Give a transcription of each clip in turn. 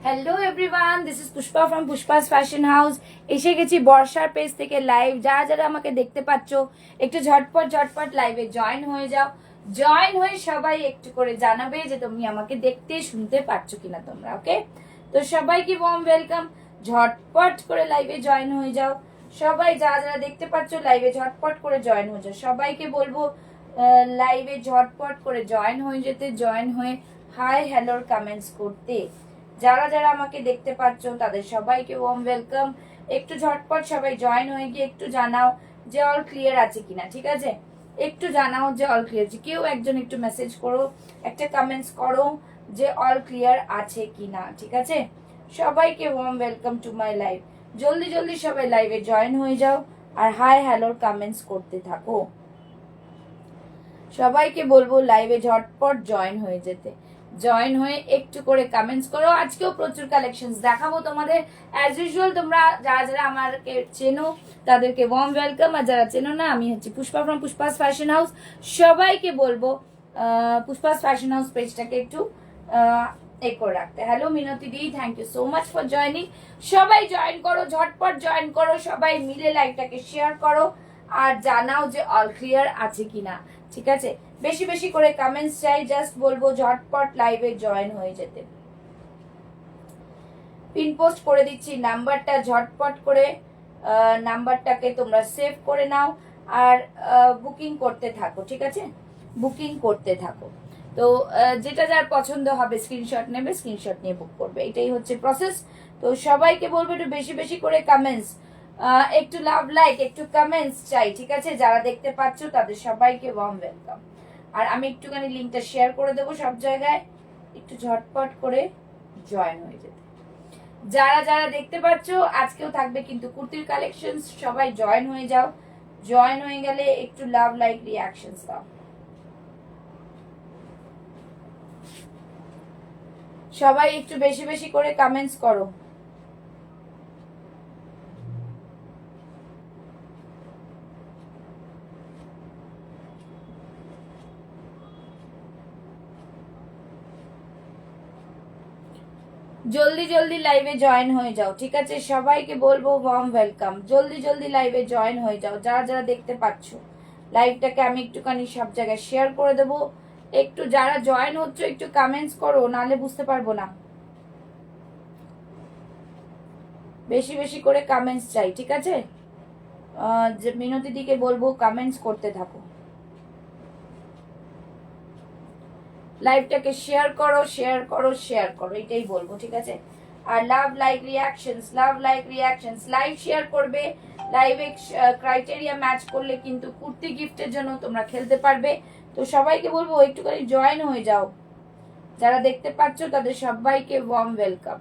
Hello everyone, this is Pushpa from Pushpa's fashion house. এসে গেছি বর্ষার পেজ থেকে লাইভ। যারা যারা আমাকে দেখতে পাচ্ছ একটু ঝটপট ঝটপট লাইভে জয়েন হয়ে যাও। জয়েন হয়ে সবাই একটু করে জানাবে যে তুমি আমাকে দেখতে শুনতে পাচ্ছ কিনা তোমরা। ওকে, তো সবাইকে ওয়ার্ম ওয়েলকাম। ঝটপট করে লাইভে জয়েন হয়ে যাও সবাই। যারা যারা দেখতে পাচ্ছ লাইভে ঝটপট করে জয়েন হয়ে যাও। সবাইকে বলবো লাইভে ঝটপট করে জয়েন হয়ে যেতে, জয়েন হয়ে হাই হ্যালোর কমেন্টস করতে। যারা যারা আমাকে দেখতে পাচ্ছ তাদের সবাইকে ওয়ার্ম ওয়েলকাম। একটু ঝটপট সবাই জয়েন হয়ে গিয়ে একটু জানাও যে অল ক্লিয়ার আছে কিনা। ঠিক আছে, একটু জানাও যে অল ক্লিয়ার আছে। কেউ একজন একটু মেসেজ করো, একটা কমেন্টস করো যে অল ক্লিয়ার আছে কিনা। ঠিক আছে, সবাইকে warm welcome to my live. জলদি জলদি সবাই লাইভে জয়েন হয়ে যাও আর হাই হ্যালোর কমেন্টস করতে থাকো। সবাইকে বলবো লাইভে ঝটপট জয়েন হয়ে যেতে, জয়েন হয়ে একটু করে কমেন্টস করো। আজকেও প্রচুর কালেকশনস দেখাবো তোমাদের অ্যাজ ইউজুয়াল। তোমরা যারা যারা আমাকে চেনো তাদেরকে ওয়ার্ম ওয়েলকাম, আর যারা চেনো না, আমি হচ্ছে Pushpa from Pushpa's fashion house. সবাইকে বলবো পুষ্পাস ফ্যাশন হাউস পেজটাকে একটু করে রাখতে। Hello Minati di, thank you so much for joining. সবাই জয়েন করো, ঝটপট জয়েন করো, সবাই মিলে লাইভটাকে শেয়ার করো আর জানাও যে অল ক্লিয়ার আছে কিনা। ঠিক আছে, বেশি বেশি করে কমেন্টস চাই। জাস্ট বলবো ঝটপট লাইভে জয়েন হয়ে যেতে। পিন পোস্ট করে দিচ্ছি নাম্বারটা, ঝটপট করে নাম্বারটাকে তোমরা সেভ করে নাও আর বুকিং করতে থাকো। ঠিক আছে, বুকিং করতে থাকো। তো যেটা যার পছন্দ হবে স্ক্রিনশট নেবে, স্ক্রিনশট নিয়ে বুক করবে, এটাই হচ্ছে প্রসেস। তো সবাইকে বলবো একটু বেশি বেশি করে কমেন্টস, একটু লাভ লাইক, একটু কমেন্টস চাই। ঠিক আছে, যারা দেখতে পাচ্ছ তাদের সবাইকে ওয়ার্ম ওয়েলকাম। আর আমি একটুখানি লিঙ্কটা শেয়ার করে দেবো সব জায়গায়, একটু ঝটপট করে জয়েন হয়ে যেতে। যারা যারা দেখতে পাচ্ছ আজকেও থাকবে কিন্তু কুর্তির কালেকশন। সবাই জয়েন হয়ে যাও, জয়েন হয়ে গেলে একটু লাভ লাইক রিয়াকশনস দাও। সবাই একটু বেশি বেশি করে কমেন্টস করো। জলদি জলদি লাইভে জয়েন হয়ে যাও। ঠিক আছে, সবাইকে বলবো ওয়ার্ম ওয়েলকাম। জলদি জলদি লাইভে জয়েন হয়ে যাও যারা যারা দেখতে পাচ্ছ। লাইভটাকে আমি একটুখানি সব জায়গায় শেয়ার করে দেবো। একটু যারা জয়েন হচ্ছ একটু কমেন্টস করো, নাহলে বুঝতে পারবো না। বেশি বেশি করে কমেন্টস চাই। ঠিক আছে, মিনতি দিকে বলবো কমেন্টস করতে থাকো, লাইভটাকে শেয়ার করো, শেয়ার করো, শেয়ার করো, এটাই বলবো। ঠিক আছে, আর love like reactions, love like reactions. Live share করবে, লাইভে ক্রাইটেরিয়া ম্যাচ করলে কিন্তু কুর্তি গিফটের জন্য তোমরা খেলতে পারবে। তো সবাইকে বলবো একটুখানি জয়েন হয়ে যাও। যারা দেখতে পাচ্ছ তাদের সবাইকে ওয়ার্ম ওয়েলকাম।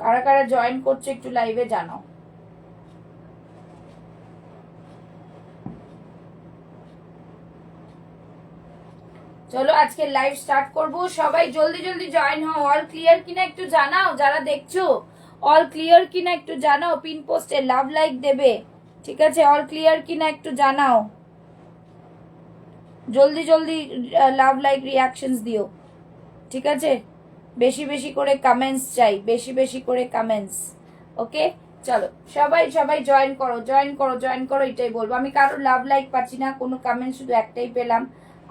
কারা কারা জয়েন করছে একটু লাইভে জানাও। চলো আজকে লাইভ স্টার্ট করব। সবাই জলদি জলদি জয়েন হও। অল ক্লিয়ার কিনা একটু জানাও, যারা দেখছো অল ক্লিয়ার কিনা একটু জানাও। পিন পোস্টে লাভ লাইক দেবে। ঠিক আছে, অল ক্লিয়ার কিনা একটু জানাও। জলদি জলদি লাভ লাইক রিয়াকশনস দিও। ঠিক আছে, বেশি বেশি করে কমেন্টস চাই, বেশি বেশি করে কমেন্টস। ওকে, চলো সবাই সবাই জয়েন করো, জয়েন করো, জয়েন করো, এটাই বলবো। আমি কারোর লাভ লাইক পাচ্ছি না, কোনো কমেন্ট শুধু একটাই পেলাম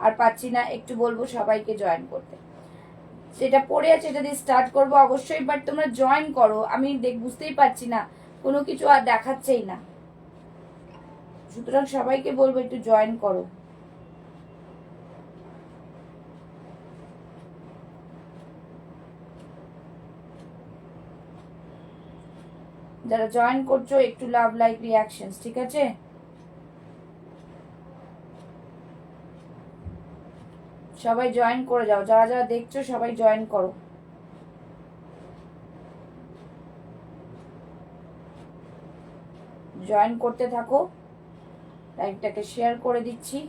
আর পাচ্ছি না। একটু বলবো সবাইকে জয়েন করতে। সেটা পড়ে আছে, এটা দিয়ে স্টার্ট করবো অবশ্যই, বাট তোমরা জয়েন করো। আমি বুঝতেই পারছি না, কোনো কিছু আর দেখাচ্ছেই না, সুতরাং সবাইকে বলবো একটু জয়েন করো। যারা জয়েন করছো একটু লাভ লাইক রিয়াকশনস। ঠিক আছে, সবাই জয়েন করে যাও। যারা যারা দেখছো সবাই জয়েন করো। জয়েন করতে থাকো, লাইভটাকে শেয়ার করে দিচ্ছি।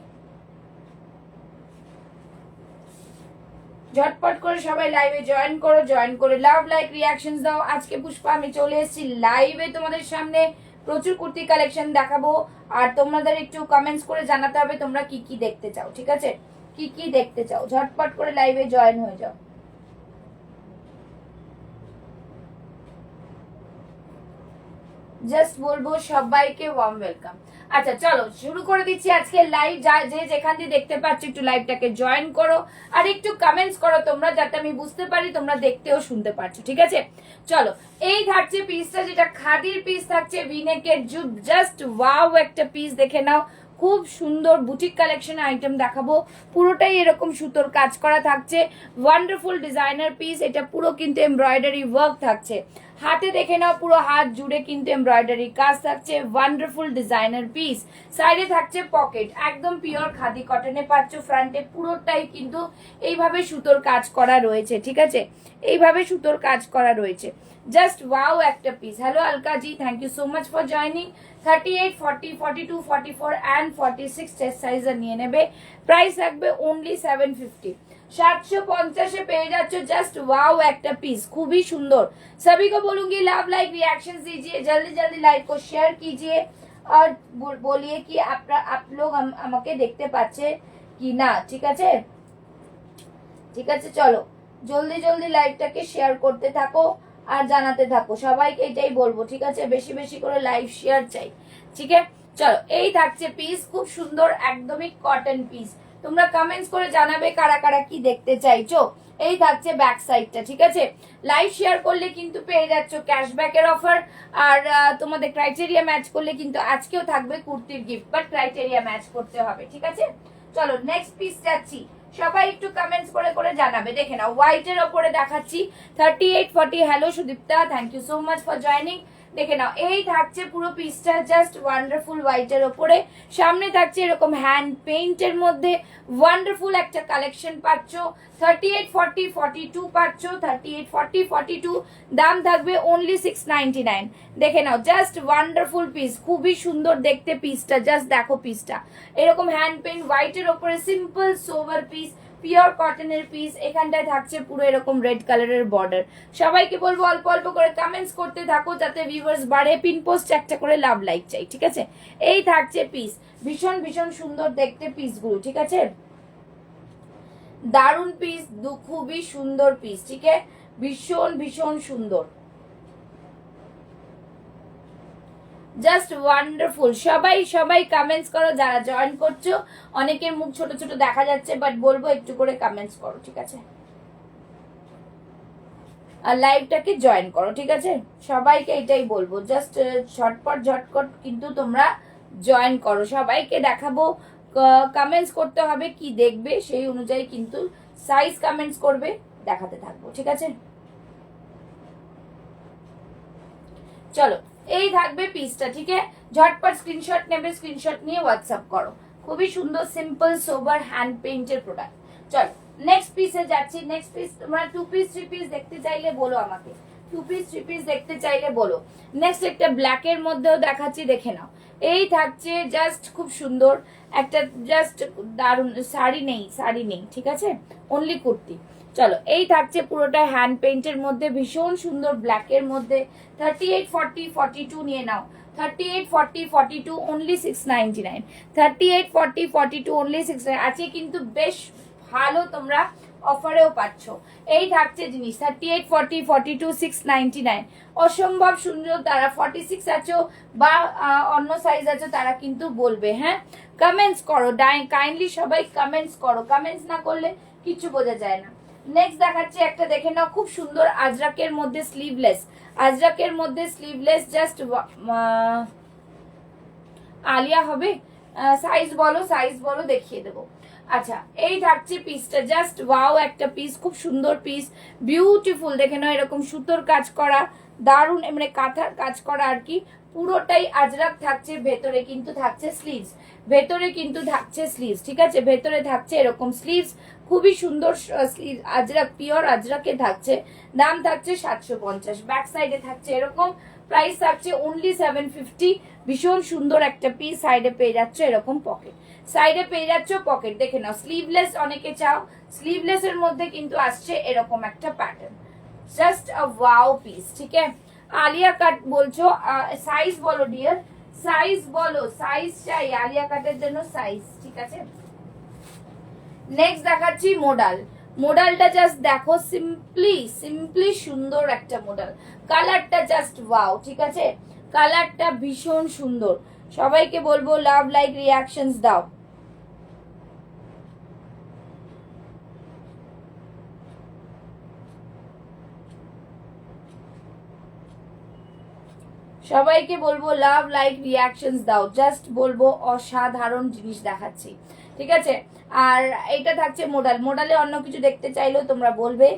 ঝটপট করে সবাই লাইভে জয়েন করো, জয়েন করে লাভ লাইক রিয়াকশনস দাও। আজকে পুষ্পা আমি চলে এসেছি লাইভে তোমাদের সামনে প্রচুর কুর্তি কালেকশন দেখাবো। আর তোমাদের একটু কমেন্টস করে জানাতে হবে তোমরা কি কি দেখতে চাও, ঠিক আছে? কি কি দেখতে চাও, ঝটপট করে লাইভে জয়েন হয়ে যাও। জাস্ট বলবো সবাইকে ওয়ার্ম ওয়েলকাম। আচ্ছা চলো শুরু করে দিচ্ছি আজকে লাইভ। যে যেখান দিয়ে দেখতে পাচ্ছ একটু লাইভটাকে জয়েন করো আর একটু কমেন্টস করো তোমরা, যাতে আমি বুঝতে পারি তোমরা দেখতেও শুনতে পারছো, ঠিক আছে? চলো, এই থাকছে পিসটা, যেটা খাদির পিস থাকছে, ভিনেকের যুগ, জাস্ট ওয়াও একটা পিস দেখে নাও। খুব সুন্দর বুটিক কালেকশন আইটেম দেখাবো, পুরোটাই এরকম সুতোর কাজ করা থাকছে, ওয়ান্ডারফুল ডিজাইনার পিস। এটা পুরো কিন্তু এমব্রয়ডারি ওয়ার্ক থাকছে, হাতে দেখে নাও পুরো হাত জুড়ে কিন্তু এমব্রয়ডারি কাজ থাকছে, ওয়ান্ডারফুল ডিজাইনার পিস। সাইডে থাকছে পকেট, একদম পিওর খাদি কটনে পাচ্ছ। ফ্রন্টে পুরোটাই কিন্তু এইভাবে সুতোর কাজ করা রয়েছে, ঠিক আছে? এইভাবে সুতোর কাজ করা রয়েছে, জাস্ট ওয়াও একটা piece. Hello Alkazi, thank you so much for joining. 38, 40, 42, 44 and 46 chest সাইজের নিয়ে নেবে। প্রাইস থাকবে ওনলি 750। 750 পেয়ে যাচ্ছ, জাস্ট ওয়াও একটা পিস, খুবই সুন্দর। सभी को बोलूंगी लव लाइक रिएक्शन दीजिए, जल्दी जल्दी लाइक को शेयर कीजिए और बोलिए कि आप लोग আমাকে দেখতে পাচ্ছে কি না, ঠিক আছে? ঠিক আছে, চলো জলদি জলদি লাইভটাকে শেয়ার করতে থাকো আর জানাতে থাকো, সবাইকে এটাই বলবো, ঠিক আছে? বেশি বেশি করে লাইভ শেয়ার চাই, ঠিক আছে? চলো, এই থাকছে পিস, খুব সুন্দর একদমই কটন পিস। তোমরা কমেন্টস করে জানাবে কারা কারা কি দেখতে চাইছো। এই থাকছে ব্যাক সাইডটা, ঠিক আছে? লাইভ শেয়ার করলে কিন্তু পেয়ে যাচ্ছ ক্যাশব্যাকের অফার, আর তোমাদের ক্রাইটেরিয়া ম্যাচ করলে কিন্তু আজকেও থাকবে কুর্তির গিফট, বাট ক্রাইটেরিয়া ম্যাচ করতে হবে, ঠিক আছে? চলো নেক্সট পিস যাচ্ছি, সবাই একটু কমেন্টস করে করে জানাবে। দেখে নাও, হোয়াইটের ওপরে দেখাচ্ছি 38, 40। Hello Sudipta, thank you so much for joining. দেখে নাও, এই থাকছে পুরো পিসটা, জাস্ট ওয়ান্ডারফুল হোয়াইটের ওপরে। সামনে থাকছে এরকম হ্যান্ড পেইন্টের মধ্যে ওয়ান্ডারফুল একটা কালেকশন পাচ্ছ। 38, 40, 42 পাচ্ছ, 38, 40, 42। দাম থাকবে অনলি 699। দেখে নাও, জাস্ট ওয়ান্ডারফুল পিস, খুবই সুন্দর দেখতে পিসটা, জাস্ট দেখো পিসটা। এরকম হ্যান্ড পেইন্ট হোয়াইটের ওপরে সিম্পল সোভার পিস, পিওর কটনের পিস। এখানটায় থাকছে পুরো এরকম রেড কালারের বর্ডার। সবাইকে বলবো অল্প অল্প করে কমেন্টস করতে থাকো, যাতে ভিউয়ার্স বাড়ে। পিন পোস্ট একটা করে লাভ লাইক চাই, ঠিক আছে? এই থাকছে পিস, ভীষণ ভীষণ সুন্দর দেখতে পিসগুলো, ঠিক আছে? দারুন পিস, খুবই সুন্দর পিস, ঠিক আছে? ভীষণ ভীষণ সুন্দর, জাস্ট ওয়ান্ডারফুল। সবাই সবাই কমেন্টস করো যারা জয়েন করছো। অনেকের মুখ ছোট ছোট দেখা যাচ্ছে, বাট বলবো একটু করে কমেন্টস করো, ঠিক আছে? আর লাইভটাকে জয়েন করো, ঠিক আছে? সবাইকে এটাই বলবো, জাস্ট ঝটপট ঝটপট কিন্তু তোমরা জয়েন করো। সবাইকে দেখাবো, কমেন্টস করতে হবে কি দেখবে, সেই অনুযায়ী কিন্তু সাইজ কমেন্টস করবে, দেখাতে থাকবো, ঠিক আছে? চলো, এই থাকবে পিসটা, ঠিক আছে? ঝটপট স্ক্রিনশট নেবে, স্ক্রিনশট নিয়ে হোয়াটসঅ্যাপ করো। খুবই সুন্দর সিম্পল সোবার হ্যান্ড পেইন্টের প্রোডাক্ট। চলো নেক্সট পিসে যাচ্ছি। নেক্সট পিস তোমরা 2 পিস 3 পিস দেখতে চাইলে বলো আমাকে, 2 পিস 3 পিস দেখতে চাইলে বলো। নেক্সট একটা ব্ল্যাকের মধ্যেও দেখাচ্ছি, দেখে নাও। এই থাকছে জাস্ট খুব সুন্দর একটা, জাস্ট দারুণ। শাড়ি নেই, ঠিক আছে? অনলি কুর্তি। চলো, এই থাকছে পুরোটা হ্যান্ড পেইন্টের মধ্যে, ভীষণ সুন্দর ব্ল্যাকের মধ্যে। 38, 40, 42 নিয়ে নাও। 38, 40, 42 অনলি 699। 38, 40, 42 অনলি 699। আছে কিন্তু বেশ ভালো, তোমরা অফারেও পাচ্ছ। এই থাকছে জিনিস 38, 40, 42, 699। অসম্ভব সুন্দর। তারা 46 আছো বা অন্য সাইজ আছো তারা কিন্তু বলবে, হ্যাঁ? কমেন্টস করো, কাইন্ডলি সবাই কমেন্টস করো, কমেন্টস না করলে কিছু বোঝা যায় না। নেক্সট দেখাচ্ছি একটা, দেখে নাও, খুব সুন্দর আজরাকের মধ্যে স্লিভলেস। আজরাকের মধ্যে স্লিভলেস, জাস্ট আলিয়া হবে। সাইজ বলো দেখিয়ে দেবো। আচ্ছা, এই থাকছে পিসটা, জাস্ট ওয়াও একটা পিস, খুব সুন্দর পিস, বিউটিফুল। দেখে নাও, এরকম সুতোর কাজ করা, দারুণ, মানে কাঁথার কাজ করা আর কি। পুরোটাই আজরাক থাকছে, ভেতরে কিন্তু থাকছে স্লিভস, ঠিক আছে? ভেতরে থাকছে এরকম স্লিভস, খুবই সুন্দর স্লিভ, আজরাক, পিওর আজরাকে থাকছে। দাম থাকছে 750। ব্যাক সাইডে থাকছে এরকম, প্রাইস থাকছে অনলি 750। ভীষণ সুন্দর একটা পিস। সাইডে পেয়ে যাচ্ছে এরকম পকেট, পকেট। দেখে নাও, স্লিভলেস অনেকে চাও, স্লিভলেস এর মধ্যে কিন্তু আসছে এরকম একটা প্যাটার্ন, জাস্ট আ ওয়াও পিস, ঠিক আছে? আলিয়া কাট বলছো, সাইজ বলো ডিয়ার, সাইজ বলো, সাইজ চাই আলিয়া কাটের জন্য সাইজ, ঠিক আছে। নেক্সট দেখাচ্ছি মোডাল। মোডালটা জাস্ট দেখো, সিম্পলি সিম্পলি সুন্দর একটা মোডাল, কালারটা জাস্ট ওয়াও, ঠিক আছে, কালারটা ভীষণ সুন্দর। সবাইকে বলবো লাভ লাইক রিয়াকশনস দাও। সবাইকে বলবো লাভ লাইক রিয়াকশনস দাও, জাস্ট বলবো অসাধারণ জিনিস দেখাচ্ছি, ঠিক আছে। আর এটা থাকছে মোডাল, মোডালে অন্য কিছু দেখতে চাইলেও তোমরা বলবে,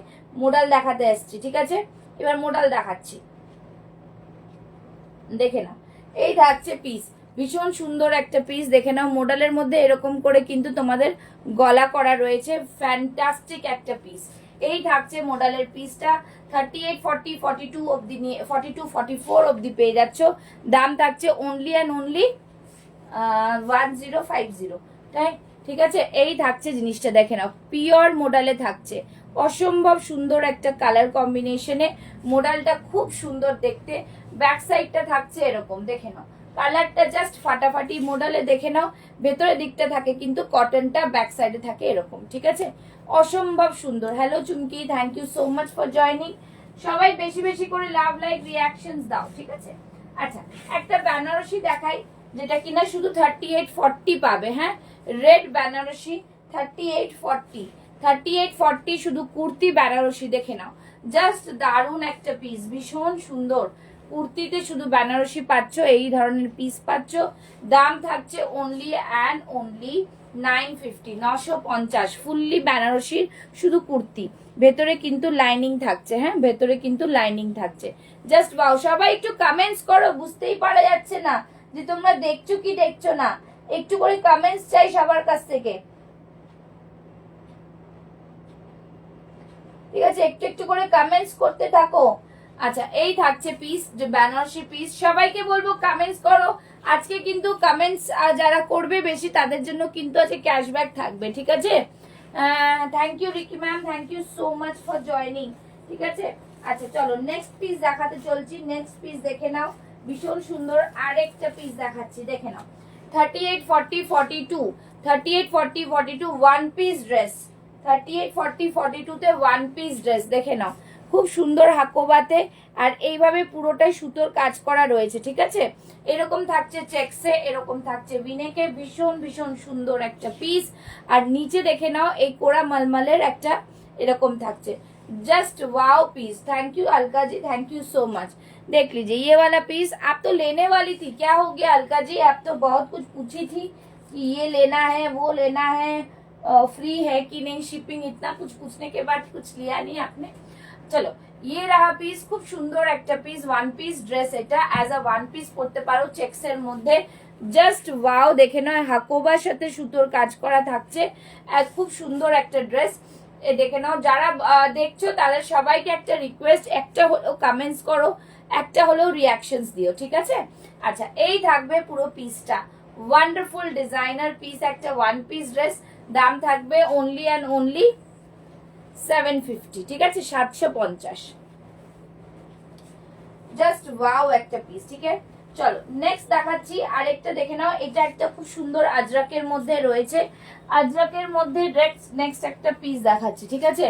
মোডাল দেখাতে এসছি, ঠিক আছে। এবার মোডাল দেখাচ্ছি, দেখে নাও, এই থাকছে পিস, ভীষণ সুন্দর একটা পিস, দেখে নাও। মোডালের মধ্যে এরকম করে কিন্তু তোমাদের গলা করা রয়েছে, ফ্যান্টাস্টিক একটা পিস। এই থাকছে মোডালের পিসটা, 38, 40, 42 অব্দি নিয়ে 42, 44 অব্দি পেয়ে যাচ্ছ। দাম থাকছে অনলি অ্যান্ড অনলি 1050, তাই, ঠিক আছে। এই থাকছে জিনিসটা, দেখে নাও, পিওর মোডালে থাকছে, অসম্ভব সুন্দর একটা কালার কম্বিনেশনে, মোডালটা খুব সুন্দর দেখতে। ব্যাক সাইডটা থাকছে এরকম, দেখে নাও, কালারটা জাস্ট ফাটাফাটি। মোডালে দেখে নাও ভেতরের দিকটা থাকে কিন্তু কটনটা ব্যাক সাইডে থাকে এরকম, ঠিক আছে, অসম্ভব সুন্দর। Hello Chumki, thank you so much for joining. সবাই বেশি বেশি করে লাভ লাইক রিয়াকশনস দাও, ঠিক আছে। আচ্ছা, একটা বেনারসি দেখাই, যেটা কিনা শুধু 38, 40 পাবে, হ্যাঁ, রেড বেনারসি 38, 40, 38, 40 শুধু কুর্তি বেনারসি, দেখে নাও, জাস্ট দারুণ একটা পিস, ভীষণ সুন্দর। কুর্তিতে শুধু বেনারসি পাচ্ছ, এই ধরনের পিস পাচ্ছ। দাম থাকছে অনলি অ্যান্ড অনলি 950, 950, ফুললি বেনারসির শুধু কুর্তি, ভেতরে কিন্তু লাইনিং থাকছে, হ্যাঁ, ভেতরে কিন্তু লাইনিং থাকছে, জাস্ট ওয়াও। সবাই একটু কমেন্টস করো, বুঝতেই পারা যাচ্ছে না যে তোমরা দেখছো কি দেখছো না, একটু করে কমেন্টস চাই সবার কাছ থেকে, ঠিক আছে, একটু একটু করে কমেন্টস করতে থাকো। আচ্ছা, এই থাকছে পিস, যে বেনারসি পিস, সবাইকে বলবো কমেন্টস করো। আজকে কিন্তু কমেন্টস যারা করবে বেশি তাদের জন্য কিন্তু আজকে ক্যাশব্যাক থাকবে, ঠিক আছে। Thank you Riki ma'am, thank you so much for joining, ঠিক আছে। আচ্ছা চলো নেক্সট পিস দেখাতে চলছি, নেক্সট পিস দেখে নাও, ভীষণ সুন্দর আরেকটা পিস দেখাচ্ছি, দেখে নাও, 38, 40, 42, 38, 40, 42 ওয়ান পিস ড্রেস, 38, 40, 42 তে ওয়ান পিস ড্রেস, দেখে নাও, খুব সুন্দর হাকোবাতে, আর এইভাবে পুরোটাই সুতোর কাজ করা রয়েছে, ঠিক আছে। এরকম থাকছে চেক্সে, এরকম থাকছে ভিনেকে, ভীষণ ভীষণ সুন্দর একটা পিস। আর নিচে দেখে নাও এই কোরা মালমালের একটা এরকম থাকছে, just wow piece. Thank you Alka ji, thank you so much. देख लीजिए ये वाला पीस, आप तो लेने वाली थी, क्या हो गया अलका जी, आप तो बहुत कुछ पूछी थी कि ये लेना है वो लेना है, फ्री है कि नहीं शिपिंग, इतना कुछ पूछने के बाद कुछ लिया नहीं आपने। চলো, ये रहा পিস, খুব সুন্দর একটা পিস, ওয়ান পিস ড্রেস, এটা অ্যাজ আ ওয়ান পিস পরতে পারো চেক্স এর মধ্যে, জাস্ট ওয়াও। দেখে নাও হাকোবার সাথে সুতোর কাজ করা থাকছে, খুব সুন্দর একটা ড্রেস। দেখে নাও, যারা দেখছো তাদের সবাইকে একটা রিকোয়েস্ট, একটা হলেও কমেন্টস করো, একটা হলেও রিয়াকশনস দিও, ঠিক আছে। আচ্ছা, এই থাকবে পুরো পিসটা, ওয়ান্ডারফুল ডিজাইনার পিস, একটা ওয়ান পিস ড্রেস, দাম থাকবে অনলি অ্যান্ড অনলি 750, ঠিক আছে, 750, জাস্ট ওয়াও একটা পিস, ঠিক আছে। চলো নেক্সট দেখাচ্ছি আরেকটা, দেখে নাও, এটা একটা খুব সুন্দর আজরাকের মধ্যে রয়েছে, আজরাকের মধ্যে নেক্সট একটা পিস দেখাচ্ছি, ঠিক আছে।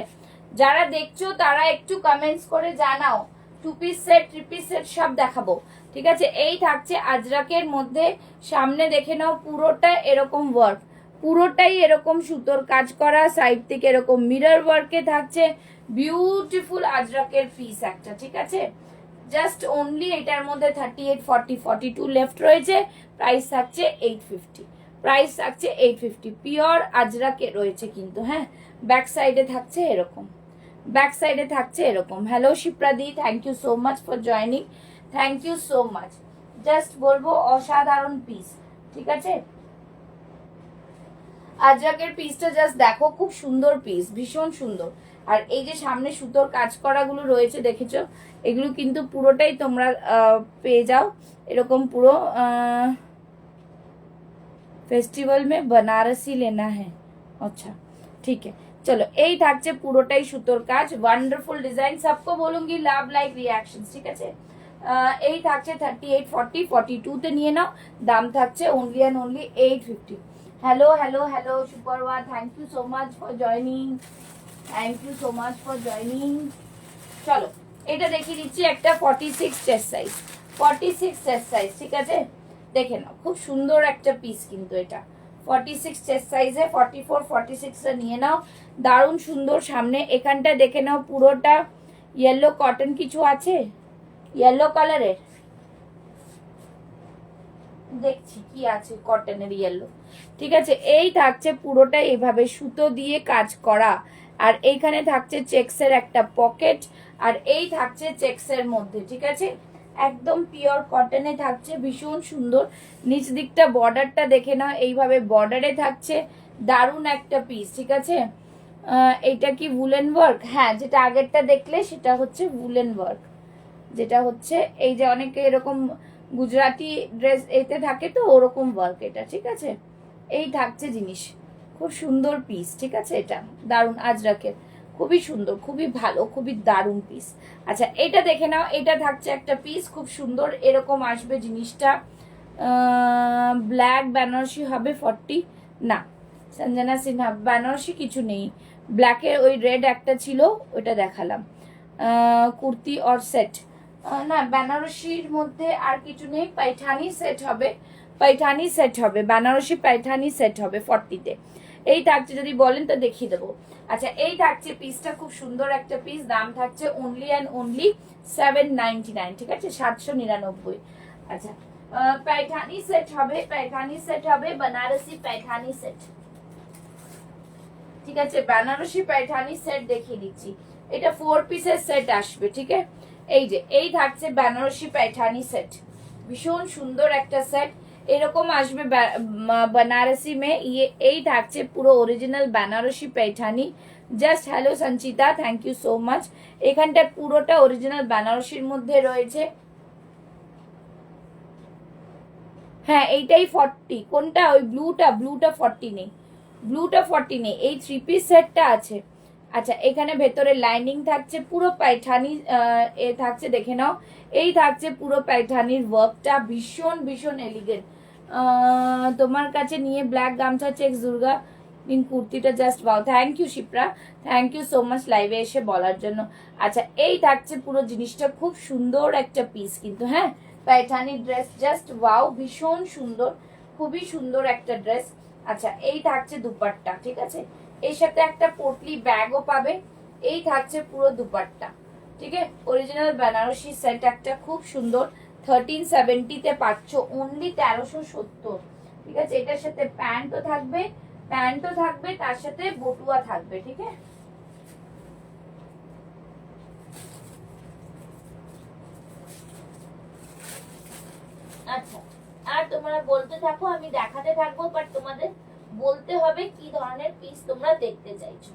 যারা দেখছো তারা একটু কমেন্টস করে জানাও, two piece set, three piece set সব দেখাবো, ঠিক আছে। এই থাকছে আজরাকের মধ্যে, সামনে দেখে নাও পুরোটা এরকম ওয়ার্ক, পুরোটাই এরকম সুতোর কাজ করা, সাইড থেকে এরকম মিরর ওয়ার্কে থাকছে, বিউটিফুল আজরাকের পিস একটা, ঠিক আছে। জাস্ট অনলি এটার মধ্যে 38, 40, 42 লেফট রয়েছে, প্রাইস থাকছে 850, প্রাইস থাকছে 850, পিওর আজরাকে রয়েছে কিন্তু, হ্যাঁ। ব্যাক সাইডে থাকছে এরকম, ব্যাক সাইডে থাকছে এরকম। হ্যালো শিপ্রাদি, thank you so much for joining, thank you so much. Just বলবো অসাধারণ পিস, ঠিক আছে। আজরাকের পিসটা জাস্ট দেখো, খুব সুন্দর পিস, ভীষণ সুন্দর। আর এই যে সামনে সুতোর কাজ করাগুলো রয়েছে দেখেছো, এগুলো কিন্তু পুরোটাই তোমরা পেয়ে যাও এরকম পুরো। फेस्टिवल में बनारसी लेना है, अच्छा ठीक है। चलो এই থাকছে পুরোটাই সুতোর কাজ, ওয়ান্ডারফুল ডিজাইন। सबको बोलूंगी লাভ লাইক রিয়াকশন, ঠিক আছে। এই থাকছে 38, 40, 42 তে নিয়ে নাও। দাম থাকছে only and only 850। Hello hello hello সুপারওয়া, thank you so much for joining, thank you so much for joining. চলো এটা দেখিয়ে দিচ্ছি একটা 46 চেস্ট সাইজ, 46 চেস্ট সাইজ, ঠিক আছে? দেখে নাও, খুব সুন্দর একটা পিস কিন্তু এটা 46 চেস্ট সাইজে, 44, 46 নিয়ে নাও। দারুণ সুন্দর। সামনে এখানটা দেখে নাও, পুরোটা ইয়েলো কটন কিছু আছে, ইয়েলো কালারের দেখছি কি আছে, কটনের ইয়েলো, ঠিক আছে? এই থাকছে পুরোটা এভাবে সুতো দিয়ে কাজ করা, আর এইখানে থাকছে চেক্সের একটা পকেট, আর এই থাকছে চেক্সের মধ্যে, ঠিক আছে? একদম পিওর কটনে থাকছে, ভীষণ সুন্দর। নিচ দিকটা বর্ডারটা দেখে নাও, এইভাবে বর্ডারে থাকছে, দারুণ একটা পিস, ঠিক আছে? এইটা কি উলেন ওয়ার্ক? হ্যাঁ, যেটা আগেরটা দেখলে সেটা হচ্ছে উলেন ওয়ার্ক, যেটা হচ্ছে এই যে অনেকে এরকম গুজরাটি ড্রেস এতে থাকে তো ওরকম ওয়ার্ক এটা, ঠিক আছে? এই থাকছে জিনিস, খুব সুন্দর পিস, ঠিক আছে? এটা দারুণ আজরাকের, খুবই সুন্দর, খুবই ভালো, খুবই দারুণ পিস। আচ্ছা এটা দেখে নাও, এটা থাকছে একটা পিস, খুব সুন্দর এরকম আসবে জিনিসটা। ব্ল্যাক বেনারসি হবে 40, না সঞ্জনা সিনহা বেনারসি কিছু নেই, ব্ল্যাকের ওই রেড একটা ছিল ওইটা দেখালাম। কুর্তি অর সেট, না বেনারসির মধ্যে আর কিছু নেই, পাইঠানি সেট হবে, পাইঠানি সেট হবে, বেনারসি পাইঠানি সেট হবে 40-তে। এই থাকছে, যদি বলেন তো দেখিয়ে দেবো। আচ্ছা এই থাকছে পিসটা, খুব সুন্দর একটা পিস, দাম থাকছে অনলি অ্যান্ড অনলি 799, ঠিক আছে? 799। আচ্ছা পাইঠানি সেট হবে, পাইঠানি সেট হবে, বেনারসি পাইঠানি সেট, ঠিক আছে? বেনারসি পাইঠানি সেট দেখিয়ে দিচ্ছি, এটা 4 পিসের সেট আসবে, ঠিক আছে? এই যে এই থাকছে বেনারসি পাইঠানি সেট, ভীষণ সুন্দর একটা সেট, এরকম আসবে বেনারসি মে। ইয়ে এই থাকছে পুরো original Banarasi Paithani. Just hello Sanchita, thank you so much. এখানটা পুরোটা অরিজিনাল বেনারসির মধ্যে রয়েছে। হ্যাঁ এইটাই 40, কোনটা? ওই ব্লুটা, ব্লুটা 40 নেই, ব্লুটা 40 নেই, এই 3 পিস সেটটা আছে। আচ্ছা এখানে ভেতরে লাইনিং থাকছে, পুরো পাইঠানি এ থাকছে, দেখে নাও। এই থাকছে পুরো পাইঠানির ওয়ার্কটা, ভীষণ ভীষণ এলিগেন্ট। তোমার কাছে নিয়ে ব্ল্যাক গামছা চেক্স দুর্গা ইন কুর্তিটা just wow, thank you Shipra, thank you so much লাইভে এসে বলার জন্য। আচ্ছা এই থাকছে পুরো জিনিসটা, খুব সুন্দর একটা পিস কিন্তু, হ্যাঁ পাইঠানি ড্রেস, জাস্ট ওয়াও, ভীষণ সুন্দর, খুবই সুন্দর একটা ড্রেস। আচ্ছা এই থাকছে দুপাট্টা, ঠিক আছে? এর সাথে একটা পোটলি ব্যাগও পাবে। এই থাকছে পুরো দুপাট্টা, ঠিক আছে? অরিজিনাল বেনারসি সেট একটা, খুব সুন্দর, 1370-তে পাচ্ছ অনলি 1370, ঠিক আছে? এটার সাথে প্যান্টও থাকবে, প্যান্টও থাকবে, তার সাথে বটুয়া থাকবে, ঠিক আছে? আচ্ছা আর তোমরা বলতে থাকো, আমি দেখাতে থাকবো, বাট তোমাদের বলতে হবে কি ধরনের পিস তোমরা দেখতে চাইছো।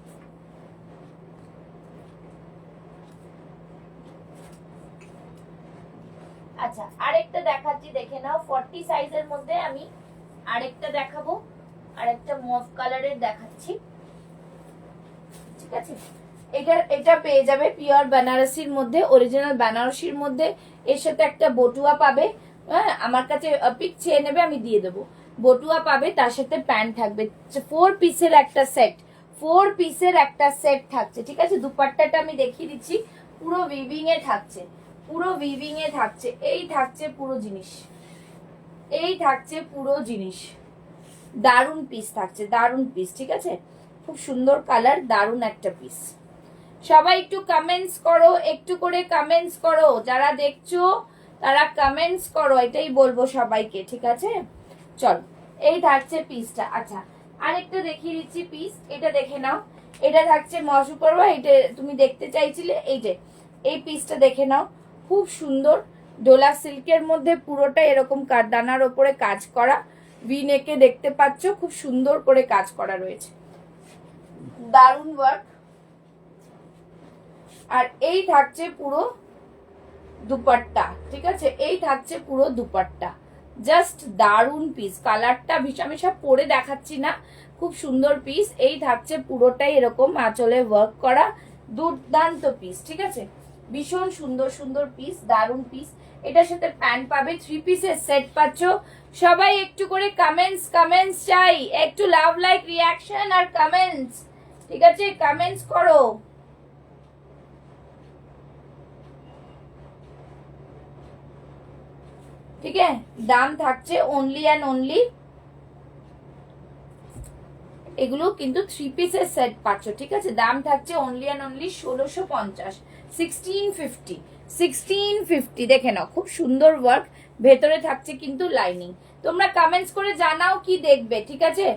আচ্ছা আরেকটা দেখাচ্ছি, দেখে নাও। 40 সাইজের মধ্যে আমি আরেকটা দেখাবো, আরেকটা মভ কালারের দেখাচ্ছি, ঠিক আছে? এটা পেয়ে যাবে পিওর বেনারসির মধ্যে, অরিজিনাল বেনারসির মধ্যে। এর সাথে একটা বটুয়া পাবে, হ্যাঁ আমার কাছে পিক চেয়ে নেবে, আমি দিয়ে দেবো। বটুয়া পাবে, তার সাথে প্যান্ট থাকবে। 4 পিসের একটা সেট, 4 পিসের একটা সেট থাকছে, ঠিক আছে? দুপাট্টাটা আমি দেখিয়ে দিচ্ছি, পুরো উইভিং এ থাকছে, পুরো উইভিং এ থাকছে। এই থাকছে পুরো জিনিস, এই থাকছে পুরো জিনিস, দারুণ পিস থাকছে, দারুণ পিস, ঠিক আছে? খুব সুন্দর কালার, দারুণ একটা পিস। সবাই একটু কমেন্টস করো, একটু করে কমেন্টস করো, যারা দেখছো তারা কমেন্টস করো, এটাই বলবো সবাইকে, ঠিক আছে? চলো এই থাকছে পিসটা। আচ্ছা আরেকটা দেখিয়ে দিচ্ছি পিস, এটা দেখে নাও। এটা থাকছে মশু পরবা, এটা তুমি দেখতে চাইছিলে, এই যে এই পিসটা দেখে নাও, খুব সুন্দর ডোলা সিল্কের মধ্যে, পুরোটা এরকম কারদানার ওপরে কাজ করা, ভি নেকে দেখতে পাচ্ছ, খুব সুন্দর করে কাজ করা রয়েছে, দারুণ ওয়ার্ক। আর এই থাকছে পুরো দুপাট্টা, ঠিক আছে? এই থাকছে পুরো দুপাট্টা, জাস্ট দারুণ পিস। কালারটা ভিসামিশা পরে দেখাচ্ছি না, খুব সুন্দর পিস। এই থাকছে পুরোটাই এরকম আঁচলে ওয়ার্ক করা, দুর্দান্ত পিস, ঠিক আছে? ভীষণ সুন্দর সুন্দর পিস, দারুন পিস। এটার সাথে প্যান্ট পাবে, 3 পিসের সেট পাচ্ছ। সবাই একটু করে কমেন্টস চাই, একটু লাভ লাইক রিয়াকশন আর কমেন্টস, ঠিক আছে? কমেন্টস করো। ঠিক আছে, দাম থাকছে অনলি অ্যান্ড অনলি, এগুলো কিন্তু 3 পিসের সেট পাচ্ছ, ঠিক আছে? দাম থাকছে অনলি অ্যান্ড অনলি 1650, 1650, 1650। দেখে নাও, খুব সুন্দর ওয়ার্ক, ভেতরে থাকছে কিন্তু লাইনিং। তোমরা কমেন্টস করে জানাও কি দেখবে, ঠিক আছে?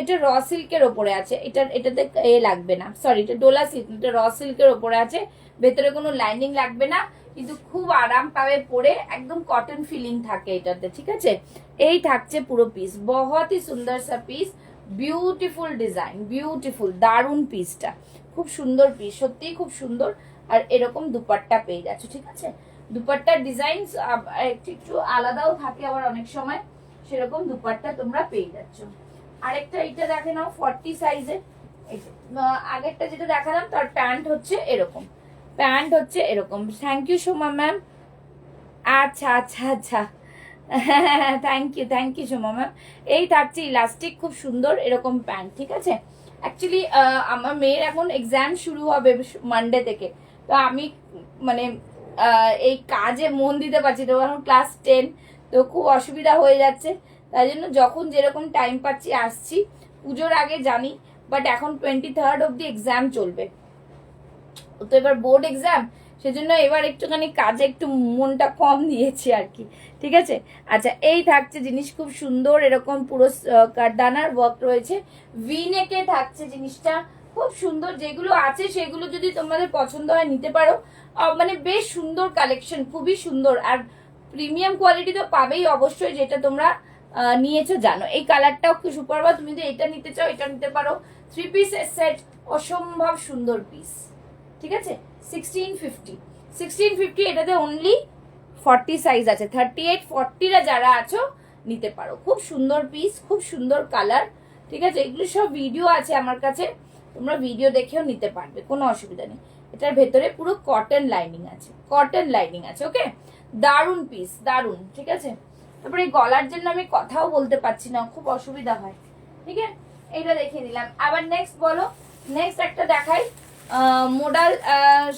এটা র সিল্কের ওপরে আছে, এটাতে এ লাগবে না, সরি এটা ডোলা সিল্ক, এটা র সিল্কের ওপরে আছে, ভেতরে কোনো লাইনিং লাগবে না, কিন্তু খুব আরাম পাবে পরে, একদম কটন ফিলিং থাকে এটাতে, ঠিক আছে? এই থাকছে পুরো পিস, বহুত হি সুন্দর সা পিস, বিউটিফুল ডিজাইন, বিউটিফুল, দারুন পিসটা, খুব সুন্দর পিস, সত্যিই খুব সুন্দর। আর এরকম দুপাট্টা পেয়ে যাচ্ছ, ঠিক আছে? দুপাট্টার ডিজাইন একটু আলাদাও থাকে আবার অনেক সময়, সেরকম দুপাট্টা তোমরা পেয়ে যাচ্ছ। আরেকটা এটা দেখে নাও 40 সাইজের, আগেরটা যেটা দেখালাম তার প্যান্ট হচ্ছে এরকম, প্যান্ট হচ্ছে এরকম। Thank you Soma ma'am. আচ্ছা আচ্ছা আচ্ছা, থ্যাংক ইউ সোমা ম্যাম। এই থাকছে ইলাস্টিক, খুব সুন্দর এরকম প্যান্ট, ঠিক আছে? অ্যাকচুয়ালি আমার মেয়ের এখন এক্সাম শুরু হবে মানডে থেকে, তো আমি মানে এই কাজে মন দিতে পারছি তো, এখন ক্লাস 10, তো খুব অসুবিধা হয়ে যাচ্ছে, তাই জন্য যখন যেরকম টাইম পাচ্ছি আসছি। পুজোর আগে জানি, বাট এখন 23rd অব্দি এক্সাম চলবে, তো এবার বোর্ড এক্সাম, সেজন্য এবার একটুখানি কাজে একটু মনটা কম দিয়েছি আর কি, ঠিক আছে? আচ্ছা, এই থাকছে জিনিস, খুব সুন্দর এরকম পুরো কারদানার ওয়ার্ক রয়েছে, ভি নেকে থাকছে জিনিসটা, খুব সুন্দর। যেগুলো আছে সেগুলো যদি তোমাদের পছন্দ হয় নিতে পারো, মানে বেশ সুন্দর কালেকশন, খুবই সুন্দর, আর প্রিমিয়াম কোয়ালিটি তো পাবেই অবশ্যই, যেটা তোমরা নিয়েছো জানো। এই কালারটাও খুব সুপার, বা তুমি যদি এটা নিতে চাও এটা নিতে পারো, 3 পিসের সেট, অসম্ভব সুন্দর পিস, ঠিক আছে? 1650, এটাতে অনলি 40 সাইজ আছে, 38, 40রা যারা আছো নিতে পারো। খুব সুন্দর পিস, খুব সুন্দর কালার, ঠিক আছে? এগুলো সব ভিডিও আছে আমার কাছে, তোমরা ভিডিও দেখেও নিতে পারবে, কোনো অসুবিধা নেই। এটার ভেতরে পুরো কটন লাইনিং আছে, কটন লাইনিং আছে, ওকে? দারুন পিস, দারুন, ঠিক আছে? তারপরে এই গলার জন্য আমি কথাও বলতে পারছি না, খুব অসুবিধা হয়, ঠিক আছে? এইটা দেখিয়ে দিলাম। আবার নেক্সট বলো, নেক্সট একটা দেখাই। মোডাল,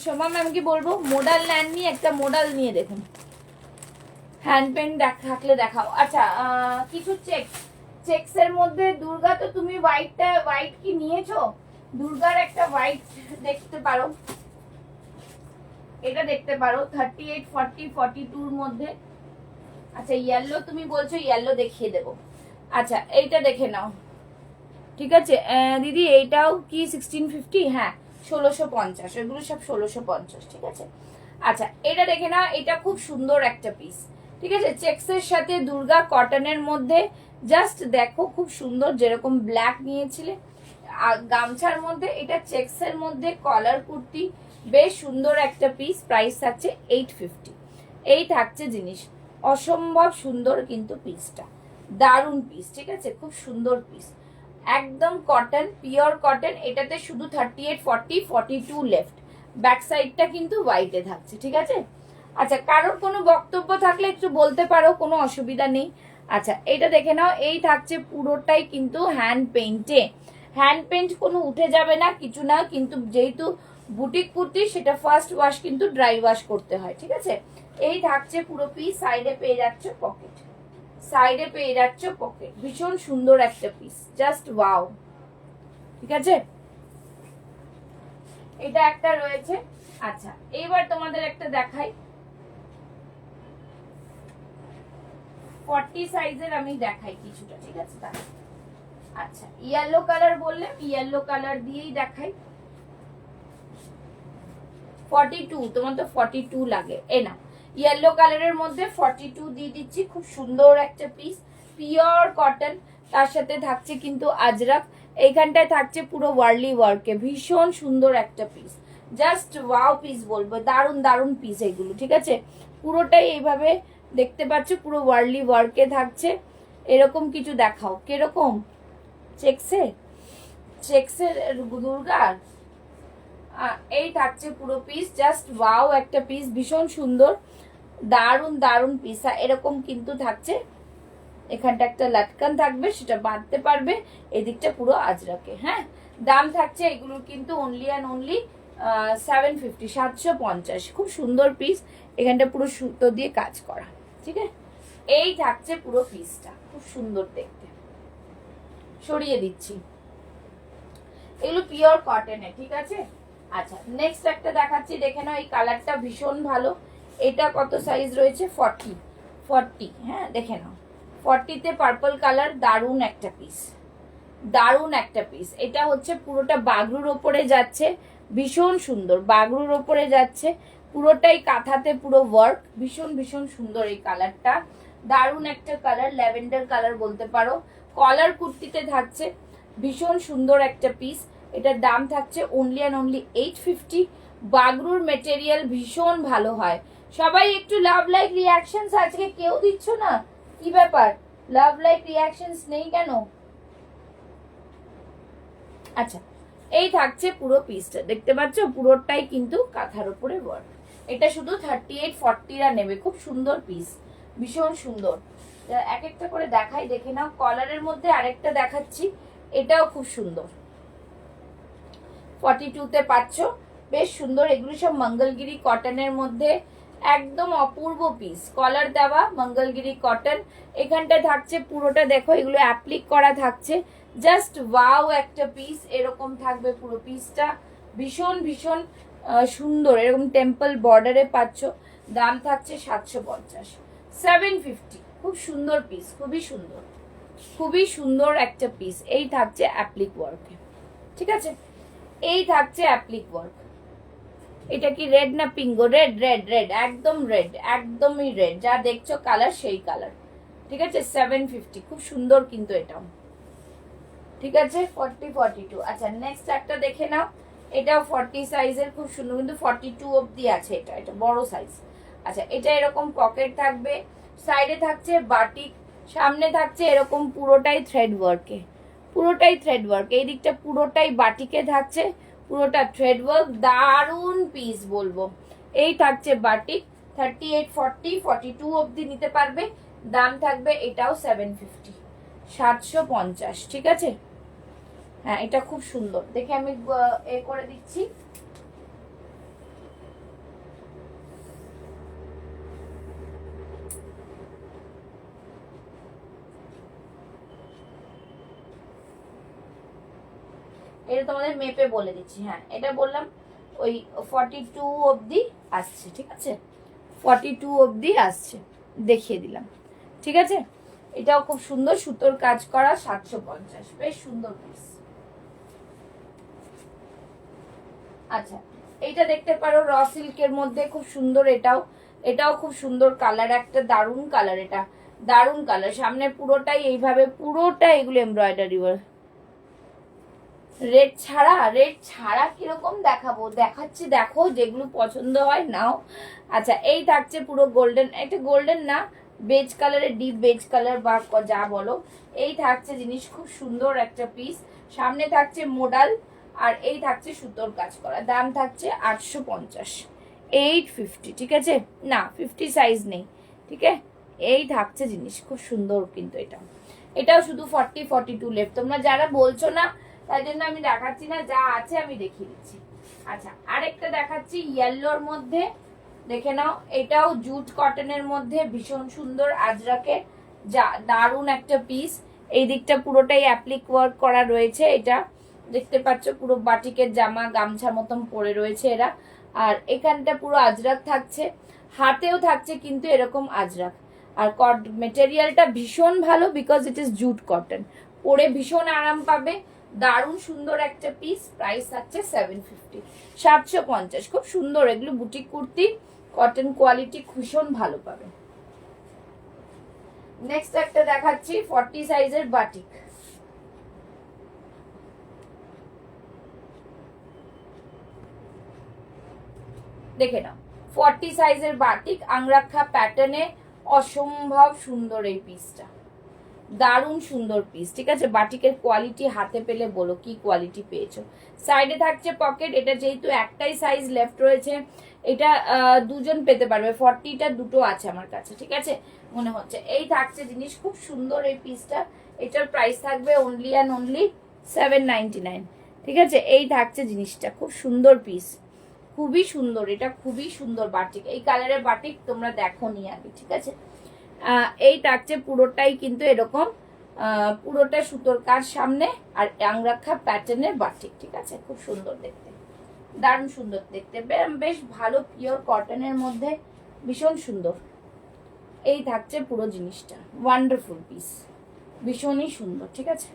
সোমা ম্যাম কি বলবো, মোডাল নেননি, একটা মোডাল নিয়ে দেখুন, হ্যান্ড পেন থাকলে দেখাও। আচ্ছা, কিছু চেক্স এর মধ্যে, দুর্গা তো তুমি হোয়াইট কি নিয়েছো? দুর্গার একটা হোয়াইট দেখতে পারো, এটা দেখতে পারো 38, 40, 42 মধ্যে। আচ্ছা, ইয়েলো তুমি বলছো, ইয়েলো দেখিয়ে দেবো। আচ্ছা, এইটা দেখে নাও, ঠিক আছে? দিদি এইটাও কি 1650? হ্যাঁ, 1650, এগুলো সব 1650, ঠিক আছে? আচ্ছা, এটা দেখে নাও, এটা খুব সুন্দর একটা পিস, ঠিক আছে? চেক্সের সাথে দুর্গা কটনের মধ্যে, জাস্ট দেখো খুব সুন্দর, যেরকম ব্ল্যাক নিয়েছিলে গামছার মধ্যে, এটা চেক্সের মধ্যে কলার কুর্তি, বেশ সুন্দর একটা পিস। প্রাইস থাকছে 850। এই থাকছে জিনিস, অসম্ভব সুন্দর কিন্তু পিসটা, দারুন পিস, ঠিক আছে? খুব সুন্দর পিস, একদম কটন, পিওর কটন। এটাতে শুধু 38, 40, 42 লেফট, ব্যাক সাইডটা কিন্তু হোয়াইটে থাকছে, ঠিক আছে? আচ্ছা, কারোর কোনো বক্তব্য থাকলে একটু বলতে পারো, কোনো অসুবিধা নেই। আচ্ছা, এটা দেখে নাও, এই থাকছে পুরোটাই কিন্তু হ্যান্ড পেইন্টে, হ্যান্ড পেইন্ট কোনো উঠে যাবে না, কিছু না, কিন্তু যেহেতু বুটিক কুর্তি, সেটা ফার্স্ট ওয়াশ কিন্তু ড্রাই ওয়াশ করতে হয়, ঠিক আছে? এই থাকছে পুরো পিস, সাইডে পেয়ে যাচ্ছ পকেট, সাইডে পেয়ে যাচ্ছ পকেট, ভীষণ সুন্দর একটা পিস, জাস্ট ওয়াও, ঠিক আছে? এটা একটা রয়েছে। আচ্ছা, এবার তোমাদের একটা দেখাই, 40 সাইজের আমি দেখাই কিছুটা, ঠিক আছে? আচ্ছা, ইয়েলো কালার বললে ইয়েলো কালার দিয়েই দেখাই। 42, তোমার তো 42 লাগে, এ না, ইয়েলো কালারের মধ্যে 42 দিয়ে দিচ্ছি। খুব সুন্দর একটা পিস, পিওর কটন, তার সাথে থাকছে কিন্তু আজরাক, এইখানটায় থাকছে পুরো ওয়ার্লি ওয়ার্কে, ভীষণ সুন্দর একটা পিস, জাস্ট ওয়াও পিস বলবো, দারুন দারুন পিস এগুলো, ঠিক আছে? পুরোটাই এইভাবে দেখতে পাচ্ছ, পুরো ওয়ার্লি ওয়ার্কে থাকছে। এরকম কিছু দেখাও, কিরকম চেক্সের দুর্গার, এই থাকছে পুরো পিস, জাস্ট ওয়াও একটা পিস, ভীষণ সুন্দর, দারুন দারুন পিস। এরকম কিন্তু থাকছে, এখানটা একটা লাটকান থাকবে, সেটা বাঁধতে পারবে, এদিকটা পুরো আজরাকে। হ্যাঁ, দাম থাকছে এগুলোর কিন্তু অনলি অ্যান্ড অনলি 750, 750। খুব সুন্দর পিস, এখানটা পুরো সুতো দিয়ে কাজ করা। ঠিক আছে, এই থাকছে পুরো পিসটা, খুব সুন্দর দেখতে। সরিয়ে দিচ্ছি, এগুলো পিওর কটনে। ঠিক আছে, আচ্ছা নেক্সট একটা দেখাচ্ছি, দেখে নাও। এই কালারটা ভীষণ ভালো। এটা কত সাইজ রয়েছে? 40, 40। হ্যাঁ দেখে নাও, 40-তে পার্পল কালার, দারুন একটা পিস, দারুন একটা পিস। এটা হচ্ছে পুরোটা বাগরুর ওপরে যাচ্ছে, ভীষণ সুন্দর, বাগরুর ওপরে যাচ্ছে, পুরোটাই কাঁথাতে পুরো ওয়ার্ক, ভীষণ ভীষণ সুন্দর এই কালারটা, দারুন একটা কালার, ল্যাভেন্ডার কালার বলতে পারো। কলার কুর্তিতে থাকছে, ভীষণ সুন্দর একটা পিস। এটার দাম থাকছে অনলি অ্যান্ড অনলি 850। বাগরুর মেটেরিয়াল ভীষণ ভালো হয়। সবাই একটু লাভ লাইক রিয়াকশনস, আজকে কেউ দিচ্ছ না, কি ব্যাপার? লাভ লাইক রিয়াকশনস নেই কেন? আচ্ছা, এই থাকছে পুরো পিসটা, দেখতে পাচ্ছ পুরোটাই কিন্তু কাঁথার উপরে ওয়ার্ক। এটা শুধু 38, 40-রা নেবে, খুব সুন্দর পিস, ভীষণ সুন্দর। এক একটা করে দেখাই, দেখে নাও। কলারের মধ্যে আরেকটা দেখাচ্ছি, এটাও খুব সুন্দর, 42-তে পাচ্ছ, বেশ সুন্দর। এগুলো সব মঙ্গলগিরি কটনের মধ্যে, একদম অপূর্ব পিস, কলার দেওয়া মঙ্গলগিরি কটন। এখানটা থাকছে পুরোটা, দেখো এগুলো অ্যাপ্লিক করা থাকছে, জাস্ট ওয়াও একটা পিস। এরকম থাকবে পুরো পিসটা, ভীষণ ভীষণ সুন্দর, এরকম টেম্পল বর্ডারে পাচ্ছ। দাম থাকছে 750, 750। খুব সুন্দর পিস, খুবই সুন্দর, খুবই সুন্দর একটা পিস। এই থাকছে অ্যাপ্লিক ওয়ার্কে। ঠিক আছে, এই থাকছে অ্যাপ্লিক ওয়ার্ক। এটা কি রেড না পিঙ্ক? রেড, রেড, রেড, একদম রেড, একদমই রেড, যা দেখছো কালার সেই কালার। ঠিক আছে, 750, খুব সুন্দর কিন্তু এটাও। ঠিক আছে, 40, 42। আচ্ছা নেক্সট একটা দেখে নাও, এটাও 40 সাইজের, খুব সুন্দর, কিন্তু 42 অবধি আছে, এটা এটা বড় সাইজ। আচ্ছা, এটা এরকম পকেট থাকবে, সাইডে থাকছে বাটিক, সামনে থাকছে এরকম পুরোটাই থ্রেড ওয়ার্কে, পুরোটাই থ্রেড ওয়ার্ক। এই দিকটা পুরোটাই বাটিকে থাকছে, পুরোটা থ্রেড ওয়ার্ক, দারুন পিস বলবো। এই থাকছে বাটিক, 38, 40, 42 অবধি নিতে পারবে। দাম থাকবে এটাও 750, 750। ঠিক আছে, হ্যাঁ এটা খুব সুন্দর, দেখে আমি এ করে দিচ্ছি। এটা তোমাদের মেপে বলে দিচ্ছি। হ্যাঁ এটা বললাম ওই 42 অবধি আসছে। ঠিক আছে, 42 অবধি আসছে, দেখিয়ে দিলাম। ঠিক আছে, এটাও খুব সুন্দর, সুতোর কাজ করা, 750, বেশ সুন্দর পিস। আচ্ছা, এইটা দেখতে পারো র সিল্কের মধ্যে, খুব সুন্দর, এটাও এটাও খুব সুন্দর কালার, একটা দারুন কালার, এটা দারুন কালার। সামনে পুরোটাই এইভাবে, পুরোটা এগুলো এমব্রয়ডারি ওয়ার্ক। রেড ছাড়া, রেড ছাড়া কিরকম দেখাবো? দেখাচ্ছি, দেখো যেগুলো পছন্দ হয় নাও। আচ্ছা, এই থাকছে পুরো গোল্ডেন, এটা গোল্ডেন না, বেজ কালারের, ডিপ বেজ কালার বা যা বলো। এই থাকছে জিনিস, খুব সুন্দর একটা পিস। সামনে থাকছে মোডাল, আর এই থাকছে সুতোর কাজ করা। দাম থাকছে 850, 850। ঠিক আছে, না 50 সাইজ নেই। ঠিক আছে, এই থাকছে জিনিস, খুব সুন্দর কিন্তু এটা। এটাও শুধু 40, 42 লেফট। তোমরা যারা বলছো না, তাই জন্য আমি দেখাচ্ছি না, যা আছে আমি দেখিয়ে দিচ্ছি। আচ্ছা, আরেকটা দেখাচ্ছি ইয়েলোর মধ্যে, দেখে নাও। এটাও জুট কটনের মধ্যে, ভীষণ সুন্দর, আজরাকে, যা দারুন একটা পিস। এই দিকটা পুরোটাই অ্যাপ্লিক ওয়ার্ক করা রয়েছে। এটা দেখতে পাচ্ছ পুরো বাটিকের জামা, গামছা মতন পরে রয়েছে এরা। আর এখানটা পুরো আজরাক থাকছে, হাতেও থাকছে কিন্তু এরকম আজরাক। আর মেটেরিয়ালটা ভীষণ ভালো, because it is jute cotton, পরে ভীষণ আরাম পাবে। দারুণ সুন্দর একটা পিস, প্রাইস থাকছে 750, 750। খুব সুন্দর, এগুলো বুটিক কুর্তি, কটন কোয়ালিটি ভীষণ ভালো পাবে। নেক্সট একটা দেখাচ্ছি 40 সাইজের বাটিক, দেখে নাও। 40 সাইজের বাটিক, আংরাক্ষা প্যাটার্নে, অসম্ভব সুন্দর এই পিসটা, দারুণ সুন্দর পিস, ঠিক আছে। বাটিকের কোয়ালিটি হাতে পেলে বলো কি কোয়ালিটি পেয়েছো। সাইডে থাকছে পকেট, এটা যেহেতু একটাই সাইজ লেফট রয়েছে, এটা দুজন পেতে পারবে, 40টা দুটো আছে আমার কাছে, ঠিক আছে মনে হচ্ছে। এই থাকছে জিনিস, খুব সুন্দর এই পিসটা। এটার প্রাইস থাকবে অনলি অ্যান্ড অনলি 799, ঠিক আছে। এই থাকছে জিনিসটা, খুব সুন্দর পিস, খুবই সুন্দর, এটা খুবই সুন্দর বাটিক। এই কালারের বাটিক তোমরা দেখো নি আগে, ঠিক আছে। এই থাকছে পুরোটাই কিন্তু এরকম, পুরোটা সুতোর কাজ সামনে আর আংরাখা প্যাটার্নের বাটিক, ঠিক আছে। খুব সুন্দর দেখতে, দারুণ সুন্দর দেখতে, বেশ ভালো পিওর কটনের মধ্যে, ভীষণ সুন্দর। এই থাকছে পুরো জিনিসটা, ওয়ান্ডারফুল পিস, ভীষণই সুন্দর, ঠিক আছে।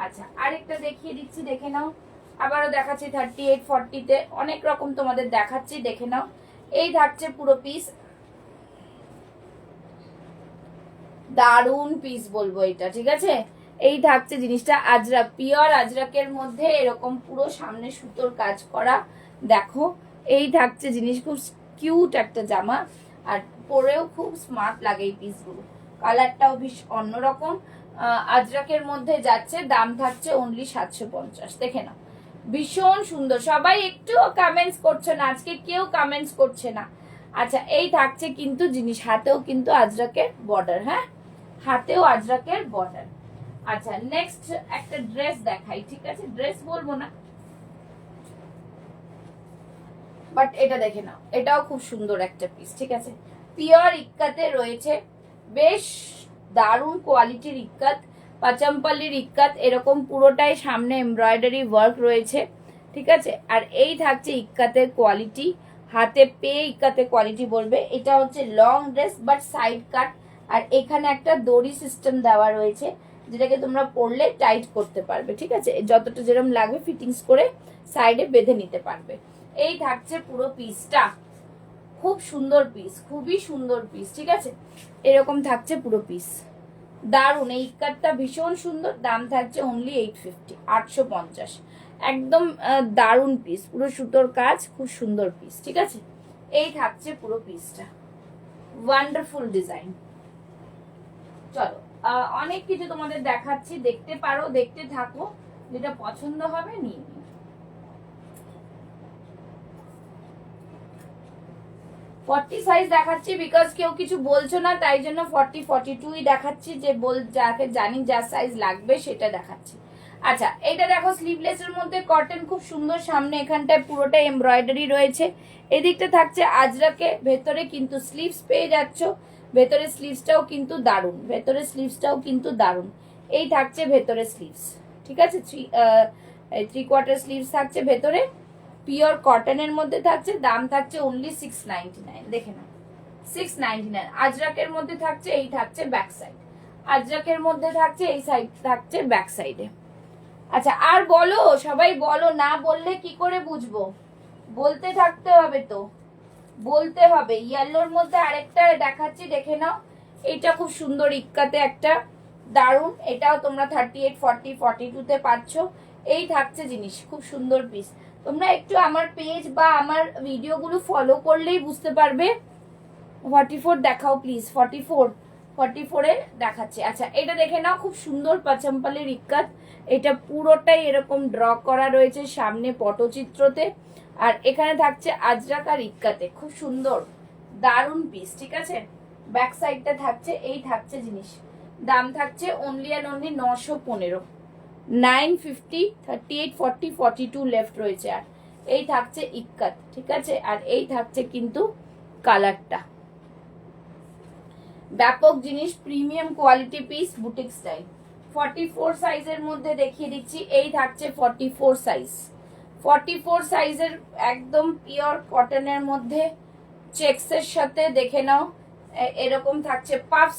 আচ্ছা আরেকটা দেখিয়ে দিচ্ছি, দেখে নাও। আবারও দেখাচ্ছি 38, 40-তে, অনেক রকম তোমাদের দেখাচ্ছি, দেখে নাও। এই থাকছে পুরো পিস, দারুন পিস বলবো এটা, ঠিক আছে। এই থাকছে জিনিসটা, আজরাক, পিওর আজরাকের মধ্যে এরকম পুরো সামনে সুতোর কাজ করা, দেখো। এই থাকছে জিনিস, খুব কিউট একটা জামা, আর পরেও খুব স্মার্ট লাগে এই পিসগুলো। কালারটাও বেশ অন্যরকম, আজরাকের মধ্যে যাচ্ছে, দাম থাকছে অনলি 750, দেখে নাও। ভীষণ সুন্দর, সবাই একটু কমেন্টস করছে না আজকে, কেউ কমেন্টস করছে না। আচ্ছা এই থাকছে কিন্তু জিনিস, হাতেও কিন্তু আজরাকের বর্ডার, হ্যাঁ হাতেও আজরাকের বর্ডার। আচ্ছা নেক্সট একটা ড্রেস দেখাই, ঠিক আছে, ড্রেস বলবো না, বাট এটা দেখে নাও, এটাও খুব সুন্দর একটা পিস, ঠিক আছে। পিওর ইক্কাতে রয়েছে, বেশ দারুণ কোয়ালিটির ইক্কাত, পাচাম্পালির ইক্কাত, এরকম পুরোটাই সামনে এমব্রয়ডারি ওয়ার্ক রয়েছে, ঠিক আছে। আর এই থাকছে ইক্কাতের কোয়ালিটি, হাতে পেয়ে ইক্কাতের কোয়ালিটি বলবে। এটা হচ্ছে long dress but side cut, আর এখানে একটা দড়ি সিস্টেম দেওয়া রয়েছে, যেটাকে তোমরা পরলে টাইট করতে পারবে, ঠিক আছে। যতটা যেরকম লাগবে ফিটিংস করে সাইডে বেঁধে নিতে পারবে। এই থাকছে পুরো পিসটা, খুব সুন্দর পিস, খুবই সুন্দর পিস, ঠিক আছে। এরকম থাকছে পুরো পিস, দারুন। এই ইক্কাতটা ভীষণ সুন্দর, দাম থাকছে অনলি 850, 850, একদম দারুন পিস, পুরো সুতোর কাজ, খুব সুন্দর পিস, ঠিক আছে। এই থাকছে পুরো পিসটা, ওয়ান্ডারফুল ডিজাইন। চলো অনেক কিছু তোমাদের দেখাচ্ছি, দেখতে পারো, দেখতে থাকো, যেটা পছন্দ হবে নিয়ে নিও। 40 সাইজ দেখাচ্ছি বিকজ কেউ কিছু বলছো না, তাই জন্য 40, 42ই দেখাচ্ছি, যে যাকে জানি যার সাইজ লাগবে সেটা দেখাচ্ছি। আচ্ছা এটা দেখো, স্লিভলেসের মধ্যে কটন, খুব সুন্দর, সামনে এখানটায় পুরোটা এমব্রয়ডারি রয়েছে, এদিকটা থাকছে আজরাকে, ভেতরে কিন্তু স্লিভস পেয়ে যাচ্ছ, ভেতরে স্লিভসটাও কিন্তু দারুন, ভেতরে স্লিভসটাও কিন্তু দারুন। এই থাকছে ভেতরে স্লিভস, ঠিক আছে, 3/4 স্লিভস থাকছে ভেতরে, পিওর কটনের মধ্যে থাকছে, দাম থাকছে অনলি 699, দেখে না 699। আজরাকের মধ্যে থাকছে, এই থাকছে ব্যাক সাইড, আজরাকের মধ্যে থাকছে, এই সাইড থাকছে ব্যাক সাইডে। আচ্ছা আর বলো, সবাই বলো, না বললে কি করে বুঝবো, বলতে থাকতে হবে তো, বলতে হবে। ইয়েলোর মধ্যে আরেকটা দেখাচ্ছি, দেখে নাও, এটা খুব সুন্দর ইক্কাতে একটা, দারুন, এটাও তোমরা 38, 40, 42-তে পাচ্ছ। এই থাকছে জিনিস, খুব সুন্দর পিস। তোমরা একটু আমার পেজ বা আমার ভিডিওগুলো ফলো করলেই বুঝতে পারবে। 44 দেখাও প্লিজ, 44-এ দেখাচ্ছে। আচ্ছা এটা দেখে নাও, খুব সুন্দর পাচাম্পালের ইক্কাত, এটা পুরোটাই এরকম ড্র করা রয়েছে সামনে পটচিত্রতে, আর এখানে থাকছে আজরাক আর ইক্কাতে, খুব সুন্দর দারুন পিস, ঠিক আছে। ব্যাক সাইডটা থাকছে, এই থাকছে জিনিস, দাম থাকছে অনলি অ্যান্ড অনলি 915, 950, 38, 40, 42 লেফট রয়েছে। আর এই থাকছে ইক্কাত, ঠিক আছে। আর এই থাকছে কিন্তু কালারটা, ব্যাপক জিনিস, premium quality piece, boutique style. 44 সাইজের মধ্যে দেখিয়ে দিচ্ছি, এই থাকছে 44 সাইজ, 44 সাইজের একদম পিওর কটনের মধ্যে চেকসের সাথে, দেখে নাও, এরকম থাকছে পাফ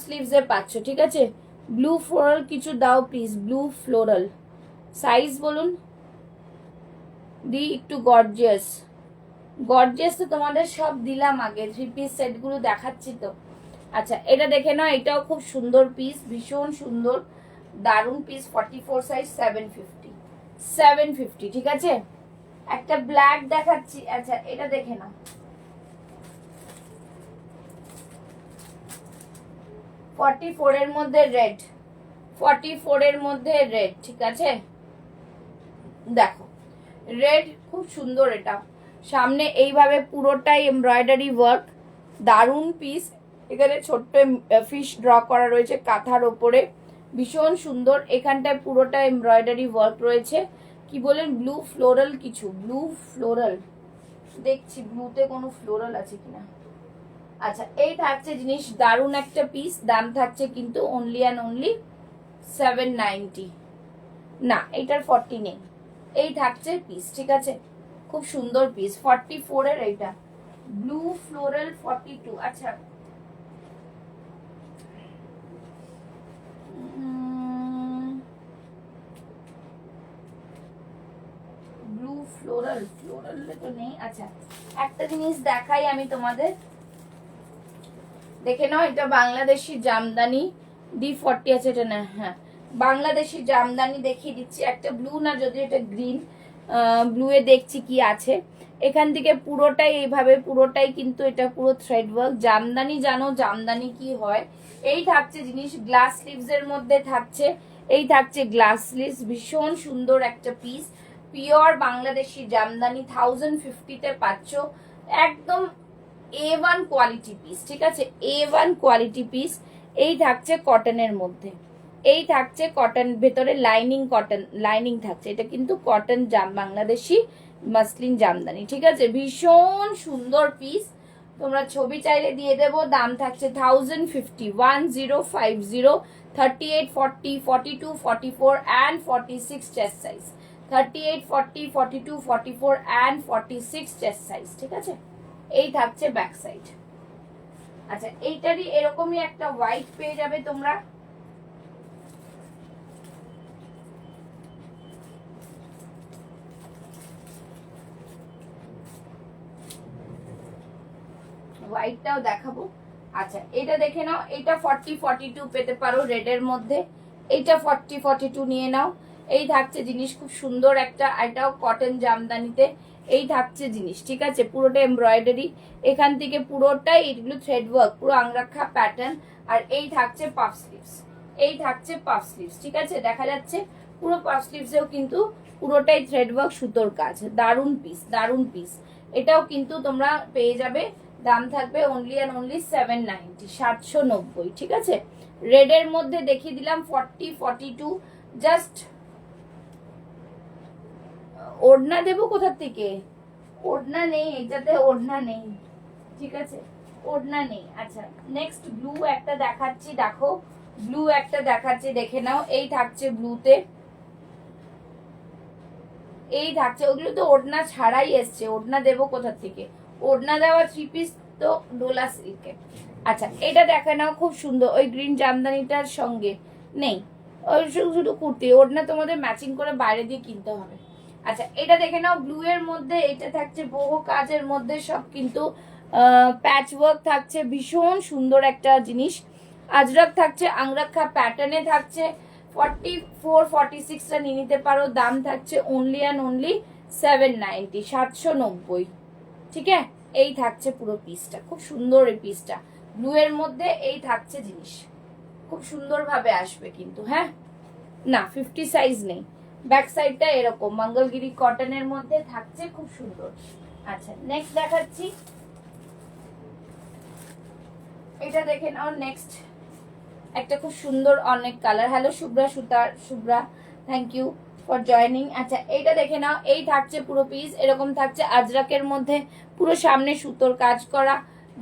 স্লিভসে পাচ্ছ, ঠিক আছে। ব্লু ফ্লোরাল কিছু দাও প্লিজ, ব্লু ফ্লোরাল, সাইজ বলুন দি একটু, গর্জিয়াস, গর্জিয়াস তো তোমাদের সব দিলাম আগে, 3 পিস সেটগুলো দেখাচ্ছি তো। আচ্ছা এটা দেখে নাও, এটাও খুব সুন্দর পিস, ভীষণ সুন্দর দারুন পিস, 44 সাইজ, 750, ঠিক আছে। একটা ব্ল্যাক দেখাচ্ছি, আচ্ছা এটা দেখে নাও, 44 এর মধ্যে রেড, 44 এর মধ্যে রেড, ঠিক আছে। দেখো রেড খুব সুন্দর, এটা সামনে এইভাবে পুরোটাই এমব্রয়ডারি ওয়ার্ক, দারুণ পিস। এখানে ছোট্ট ফিশ ড্র করা রয়েছে কাঁথার ওপরে, ভীষণ সুন্দর। এখানটায় পুরোটা এমব্রয়ডারি ওয়ার্ক রয়েছে। কি বলেন, ব্লু ফ্লোরাল, কিছু ব্লু ফ্লোরাল, দেখছি ব্লুতে কোনো ফ্লোরাল আছে কিনা। আচ্ছা, এই থাকছে জিনিস, দারুণ একটা পিস। দাম থাকছে কিন্তু অনলি অ্যান্ড অনলি 790। না, এইটার 40 নেই, এই থাকছে পিস, ঠিক আছে। খুব সুন্দর পিস, 44 এর এইটা ব্লু ফ্লোরাল 42। আচ্ছা, ব্লু ফ্লোরাল, ফ্লোরাল তো নেই। আচ্ছা, একটা জিনিস দেখাই আমি তোমাদের, দেখে নাও। এটা বাংলাদেশি জামদানি, D40 আছে এটা, না হ্যাঁ বাংলাদেশি জামদানি দেখিয়ে দিচ্ছি। একটা ব্লু না, যদি এটা গ্রিন, ব্লু এ দেখছি কি আছে। এখান থেকে পুরোটাই এইভাবে, পুরোটাই কিন্তু এটা পুরো থ্রেড ওয়ার্ক। জামদানি জানো জামদানি কি হয়। এই থাকছে জিনিস, গ্লাস স্লিভস এর মধ্যে থাকছে, এই থাকছে গ্লাস স্লিভস, ভীষণ সুন্দর একটা পিস। পিওর বাংলাদেশি জামদানি 1050 পাচ্ছ, একদম A1 কোয়ালিটি পিস, ঠিক আছে, A1 কোয়ালিটি পিস। এই থাকছে কটনের মধ্যে, এই থাকছে কটন, ভেতরে লাইনিং, কটন লাইনিং থাকছে। এটা কিন্তু কটন বাংলাদেশি মাসলিন জামদানি, ঠিক আছে, ভীষণ সুন্দর পিস। তোমরা ছবি চাইলে দিয়ে দেবো। দাম থাকছে 1050, 1050, 38, 40, 42, 44 and 46 chest size, 38, 40, 42, 44 and 46 chest size, ঠিক আছে। এই থাকছে ব্যাক সাইড। আচ্ছা, এইটারই এরকমই একটা হোয়াইট পেয়ে যাবে তোমরা, হোয়াইটটাও দেখাবো। আচ্ছা, এটা দেখে নাও, এটা 40, 42 পেতে পারো রেড এর মধ্যে, এইটা 40, 42 নিয়ে নাও। এই থাকছে জিনিস, খুব সুন্দর একটা, এটাও কটন জামদানিতে। এই থাকছে জিনিস, ঠিক আছে, পুরোটা এমব্রয়ডারি, এখান থেকে পুরোটাই এগুলো থ্রেড ওয়ার্ক, পুরো আংরাক্ষা প্যাটার্ন। আর এই থাকছে পাফ স্লিভস, এই থাকছে পাফ স্লিভস, ঠিক আছে, দেখা যাচ্ছে পুরো পাফ স্লিভসেও কিন্তু পুরোটাই থ্রেড ওয়ার্ক, সুতোর কাজ, দারুণ পিস, দারুণ পিস। এটাও কিন্তু তোমরা পেয়ে যাবে। দাম থাকবে অনলি অ্যান্ড অনলি 790, 790, ঠিক আছে। রেড এর মধ্যে দেখিয়ে দিলাম 40, 42। জাস্ট ওড়না দেবো কোথা থেকে, ওড়না নেই এটাতে, ওড়না নেই, ঠিক আছে, ওড়না নেই। আচ্ছা, নেক্সট ব্লু একটা দেখাচ্ছি, দেখো ব্লু একটা দেখাচ্ছি, দেখে নাও। এই থাকছে ব্লুতে, এই থাকছে, ওগুলো তো ওড়না ছাড়াই এসছে, ওড়না দেবো কোথা থেকে, ওড়না দেওয়া 3 পিস তো ডোলা সিল্কে। আচ্ছা, এটা দেখে নাও, খুব সুন্দর, ওই গ্রিন জামদানিটার সঙ্গে নেই, ওই শুধু কুর্তি, ওড়না তোমাদের ম্যাচিং করে বাইরে দিয়ে কিনতে হবে। আচ্ছা, এটা দেখে নাও, ব্লু এর মধ্যে, এটা থাকছে বহু কাজের মধ্যে, সব কিন্তু প্যাচ ওয়ার্ক থাকছে, ভীষণ সুন্দর একটা জিনিস। আজরাক থাকছে, আংরাক্ষা প্যাটার্নে থাকছে, 44, 46টা নিয়ে নিতে পারো। দাম থাকছে অনলি অ্যান্ড অনলি 790, 790, ঠিক আছে। এই থাকছে পুরো পিসটা, খুব সুন্দর এই পিসটা, ব্লু এর মধ্যে। এই থাকছে জিনিস, খুব সুন্দর ভাবে আসবে কিন্তু, হ্যাঁ না 50 সাইজ নেই। ব্যাক সাইডটা এরকম মঙ্গলগিরি কটনের মধ্যে থাকছে, খুব সুন্দর। আচ্ছা, নেক্সট দেখাচ্ছি, এটা দেখে নাও। নেক্সট একটা খুব সুন্দর, অনেক colour. Hello Shubhra Sutar, Shubhra thank you for joining. আচ্ছা, এইটা দেখে নাও, এই থাকছে পুরো পিস, এরকম থাকছে আজরাকের মধ্যে, পুরো সামনে সুতোর কাজ করা।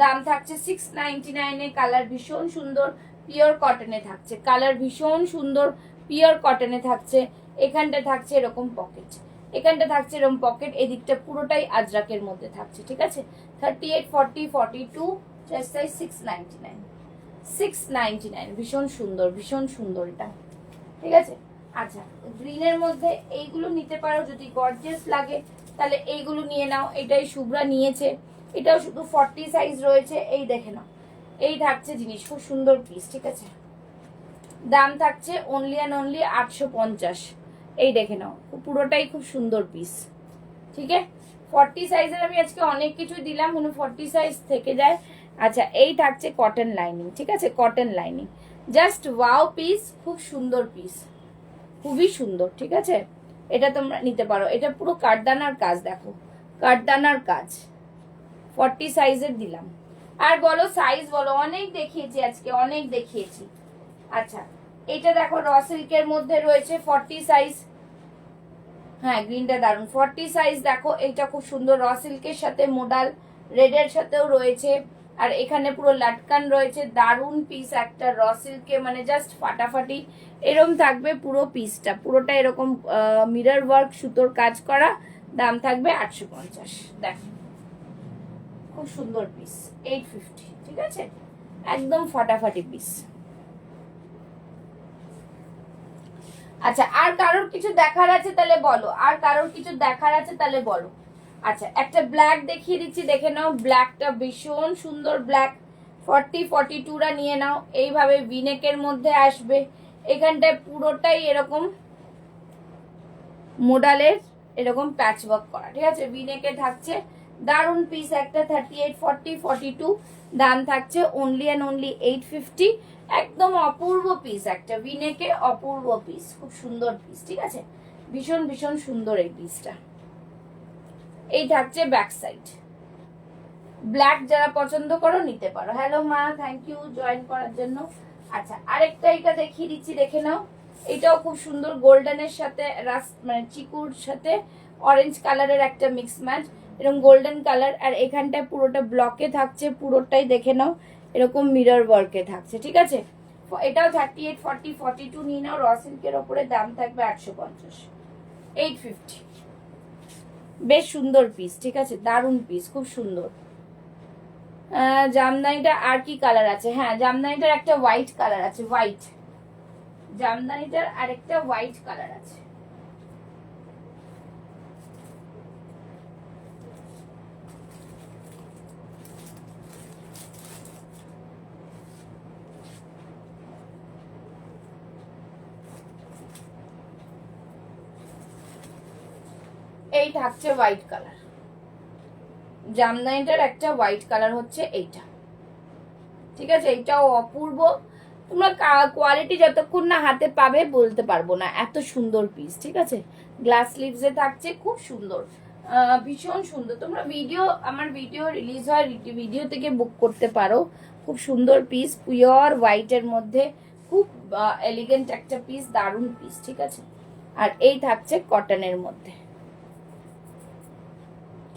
দাম থাকছে 699 এ। কালার ভীষণ সুন্দর, পিওর কটনে থাকছে, কালার ভীষণ সুন্দর, পিওর কটনে থাকছে। এখানটা থাকছে এরকম পকেট, এখানটা থাকছে এরকম পকেট, এদিকটা পুরোটাই আজরাকের মধ্যে থাকছে, ঠিক আছে। 38, 40, 42 চেস্ট সাইজ, 699, 699, ভীষণ সুন্দর, ভীষণ সুন্দর এটা, ঠিক আছে। আচ্ছা, গ্রিনের মধ্যে এইগুলো নিতে পারো, যদি গর্জিয়াস লাগে তাহলে এইগুলো নিয়ে নাও। এটাই শুভ্রা নিয়েছে, এটাও শুধু 40 সাইজ রয়েছে। এই দেখে নাও, এই থাকছে জিনিস, খুব সুন্দর পিস, ঠিক আছে। দাম থাকছে অনলি অ্যান্ড অনলি 850। এই দেখে নাও, পুরোটাই খুব সুন্দর পিস, ঠিক আছে। 40 সাইজের আমি আজকে অনেক কিছু দিলাম, 40 সাইজ থেকে যায়। আচ্ছা এই থাকছে কটন লাইনিং, ঠিক আছে, cotton lining, just wow piece, খুব সুন্দর পিস, খুবই সুন্দর, ঠিক আছে। এটা তোমরা নিতে পারো, এটা পুরো কাঠদানার কাজ, দেখো কাঠদানার কাজ, 40 সাইজের দিলাম। আর বলো সাইজ বলো, অনেক দেখিয়েছি আজকে, অনেক দেখিয়েছি। আচ্ছা এটা দেখো র সিল্কের মধ্যে রয়েছে 40 সাইজ, হ্যাঁ গ্রিনটা দারুন, 40 সাইজ দেখো, এইটা খুব সুন্দর র সিল্কের সাথে মোডাল রেডের সাথেও রয়েছে। আর এখানে পুরো লাটকান রয়েছে, দারুন পিস একটা র সিল্কে, মানে জাস্ট ফাটাফাটি এরকম থাকবে পুরো পিসটা, পুরোটা এরকম মিরর ওয়ার্ক সুতোর কাজ করা, দাম থাকবে 850। দেখো খুব সুন্দর পিস, 850, ঠিক আছে, একদম ফাটাফাটি পিস। আচ্ছা আর কারোর কিছু দেখার আছে তাহলে বলো, আর কারোর কিছু দেখার আছে তাহলে বলো। আচ্ছা একটা ব্ল্যাক দেখিয়ে দিচ্ছি, দেখে নাও, ব্ল্যাকটা ভীষণ সুন্দর ব্ল্যাক, 40-42রা নিয়ে নাও। এইভাবে ভিনেকের মধ্যে আসবে, এখানটায় পুরোটাই এরকম মোডালের এরকম প্যাচ ওয়ার্ক করা, ঠিক আছে, ভিনেকে থাকছে, দারুন পিস একটা, 38-40-42, দাম থাকছে অনলি অ্যান্ড অনলি 850। একদম অপূর্ব পিস একটা, ভিনেকে অপূর্ব পিস, খুব সুন্দর পিস, ঠিক আছে, ভীষণ ভীষণ সুন্দর এই পিসটা। এই থাকছে ব্যাক সাইড, ব্ল্যাক যারা পছন্দ করো নিতে পারো। হ্যালো মা, থ্যাংক ইউ জয়েন করার জন্য। আচ্ছা আরেকটা এটা দেখিয়ে দিচ্ছি, দেখে নাও, এটাও খুব সুন্দর, গোল্ডেনের সাথে মানে চিকুর সাথে অরেঞ্জ কালারের একটা মিক্স ম্যাচ, এরকম গোল্ডেন কালার, আর এখানটায় পুরোটা ব্লকে থাকছে, পুরোটাই দেখে নাও এরকম মিরর ওয়ার্কে থাকছে, ঠিক আছে। এটাও 38-40-42 নিয়ে নাও, র সিল্কের ওপরে, দাম থাকবে 850, 850। বেশ সুন্দর পিস, ঠিক আছে, দারুন পিস, খুব সুন্দর। জামদানিটা আর কি কালার আছে, হ্যাঁ জামদানিটার একটা হোয়াইট কালার আছে, হোয়াইট, জামদানিটার আরেকটা হোয়াইট কালার আছে। এই থাকছে হোয়াইট কালার, জামদানিটার একটা হোয়াইট কালার হচ্ছে এইটা, ঠিক আছে, এইটাও অপূর্ব। তোমরা কোয়ালিটি যতক্ষণ না হাতে পাবে বলতে পারবো না, এত সুন্দর পিস, ঠিক আছে, গ্লাস স্লিভসে থাকছে, খুব সুন্দর, ভীষণ সুন্দর। তোমরা ভিডিও, আমার ভিডিও রিলিজ হয় ভিডিও থেকে বুক করতে পারো। খুব সুন্দর পিস, পিওর হোয়াইটের মধ্যে, খুব এলিগেন্ট একটা পিস, দারুণ পিস, ঠিক আছে। আর এই থাকছে কটনের মধ্যে,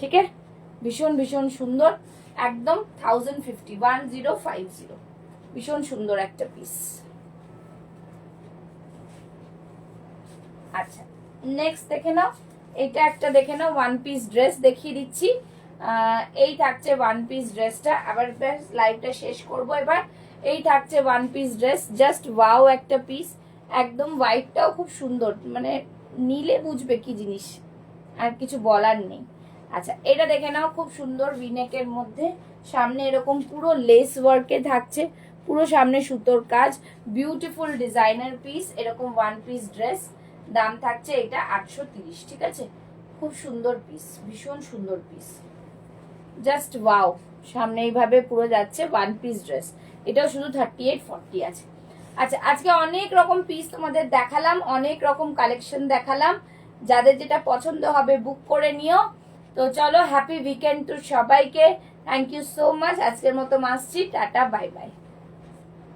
ঠিক আছে, ভীষণ ভীষণ সুন্দর, একদম 1050, ভীষণ সুন্দর একটা পিস। আচ্ছা নেক্সট দেখে নাও, এটা একটা দেখে নাও, ওয়ান পিস ড্রেস দেখিয়ে দিচ্ছি। এই থাকছে ওয়ান পিস ড্রেসটা, আবার লাইভটা শেষ করব এবার। এই থাকছে one piece dress, just wow একটা পিস, একদম হোয়াইটটাও খুব সুন্দর, মানে নিলে বুঝবে কি জিনিস, আর কিছু বলার নেই। আচ্ছা এটা দেখে নাও, খুব সুন্দর ভিনেকের মধ্যে, সামনে এরকম পুরো লেস ওয়ার্কে থাকছে, পুরো সামনে সুতোর কাজ, বিউটিফুল ডিজাইনার পিস, এরকম ওয়ান পিস ড্রেস, দাম থাকছে এটা 830, ঠিক আছে, খুব সুন্দর পিস, ভীষণ সুন্দর পিস, জাস্ট ওয়াও, সামনে এইভাবে পুরো যাচ্ছে ওয়ান পিস ড্রেস, এটাও শুধু 38-40 আছে। আচ্ছা আজকে অনেক রকম পিস তোমাদের দেখালাম, অনেক রকম কালেকশন দেখালাম, যাদের যেটা পছন্দ হবে বুক করে নিও। তো চলো, হ্যাপি উইকেন্ড টু সবাইকে, থ্যাংক ইউ সো মাচ, আজকের মতো আসছি, টাটা বাই বাই।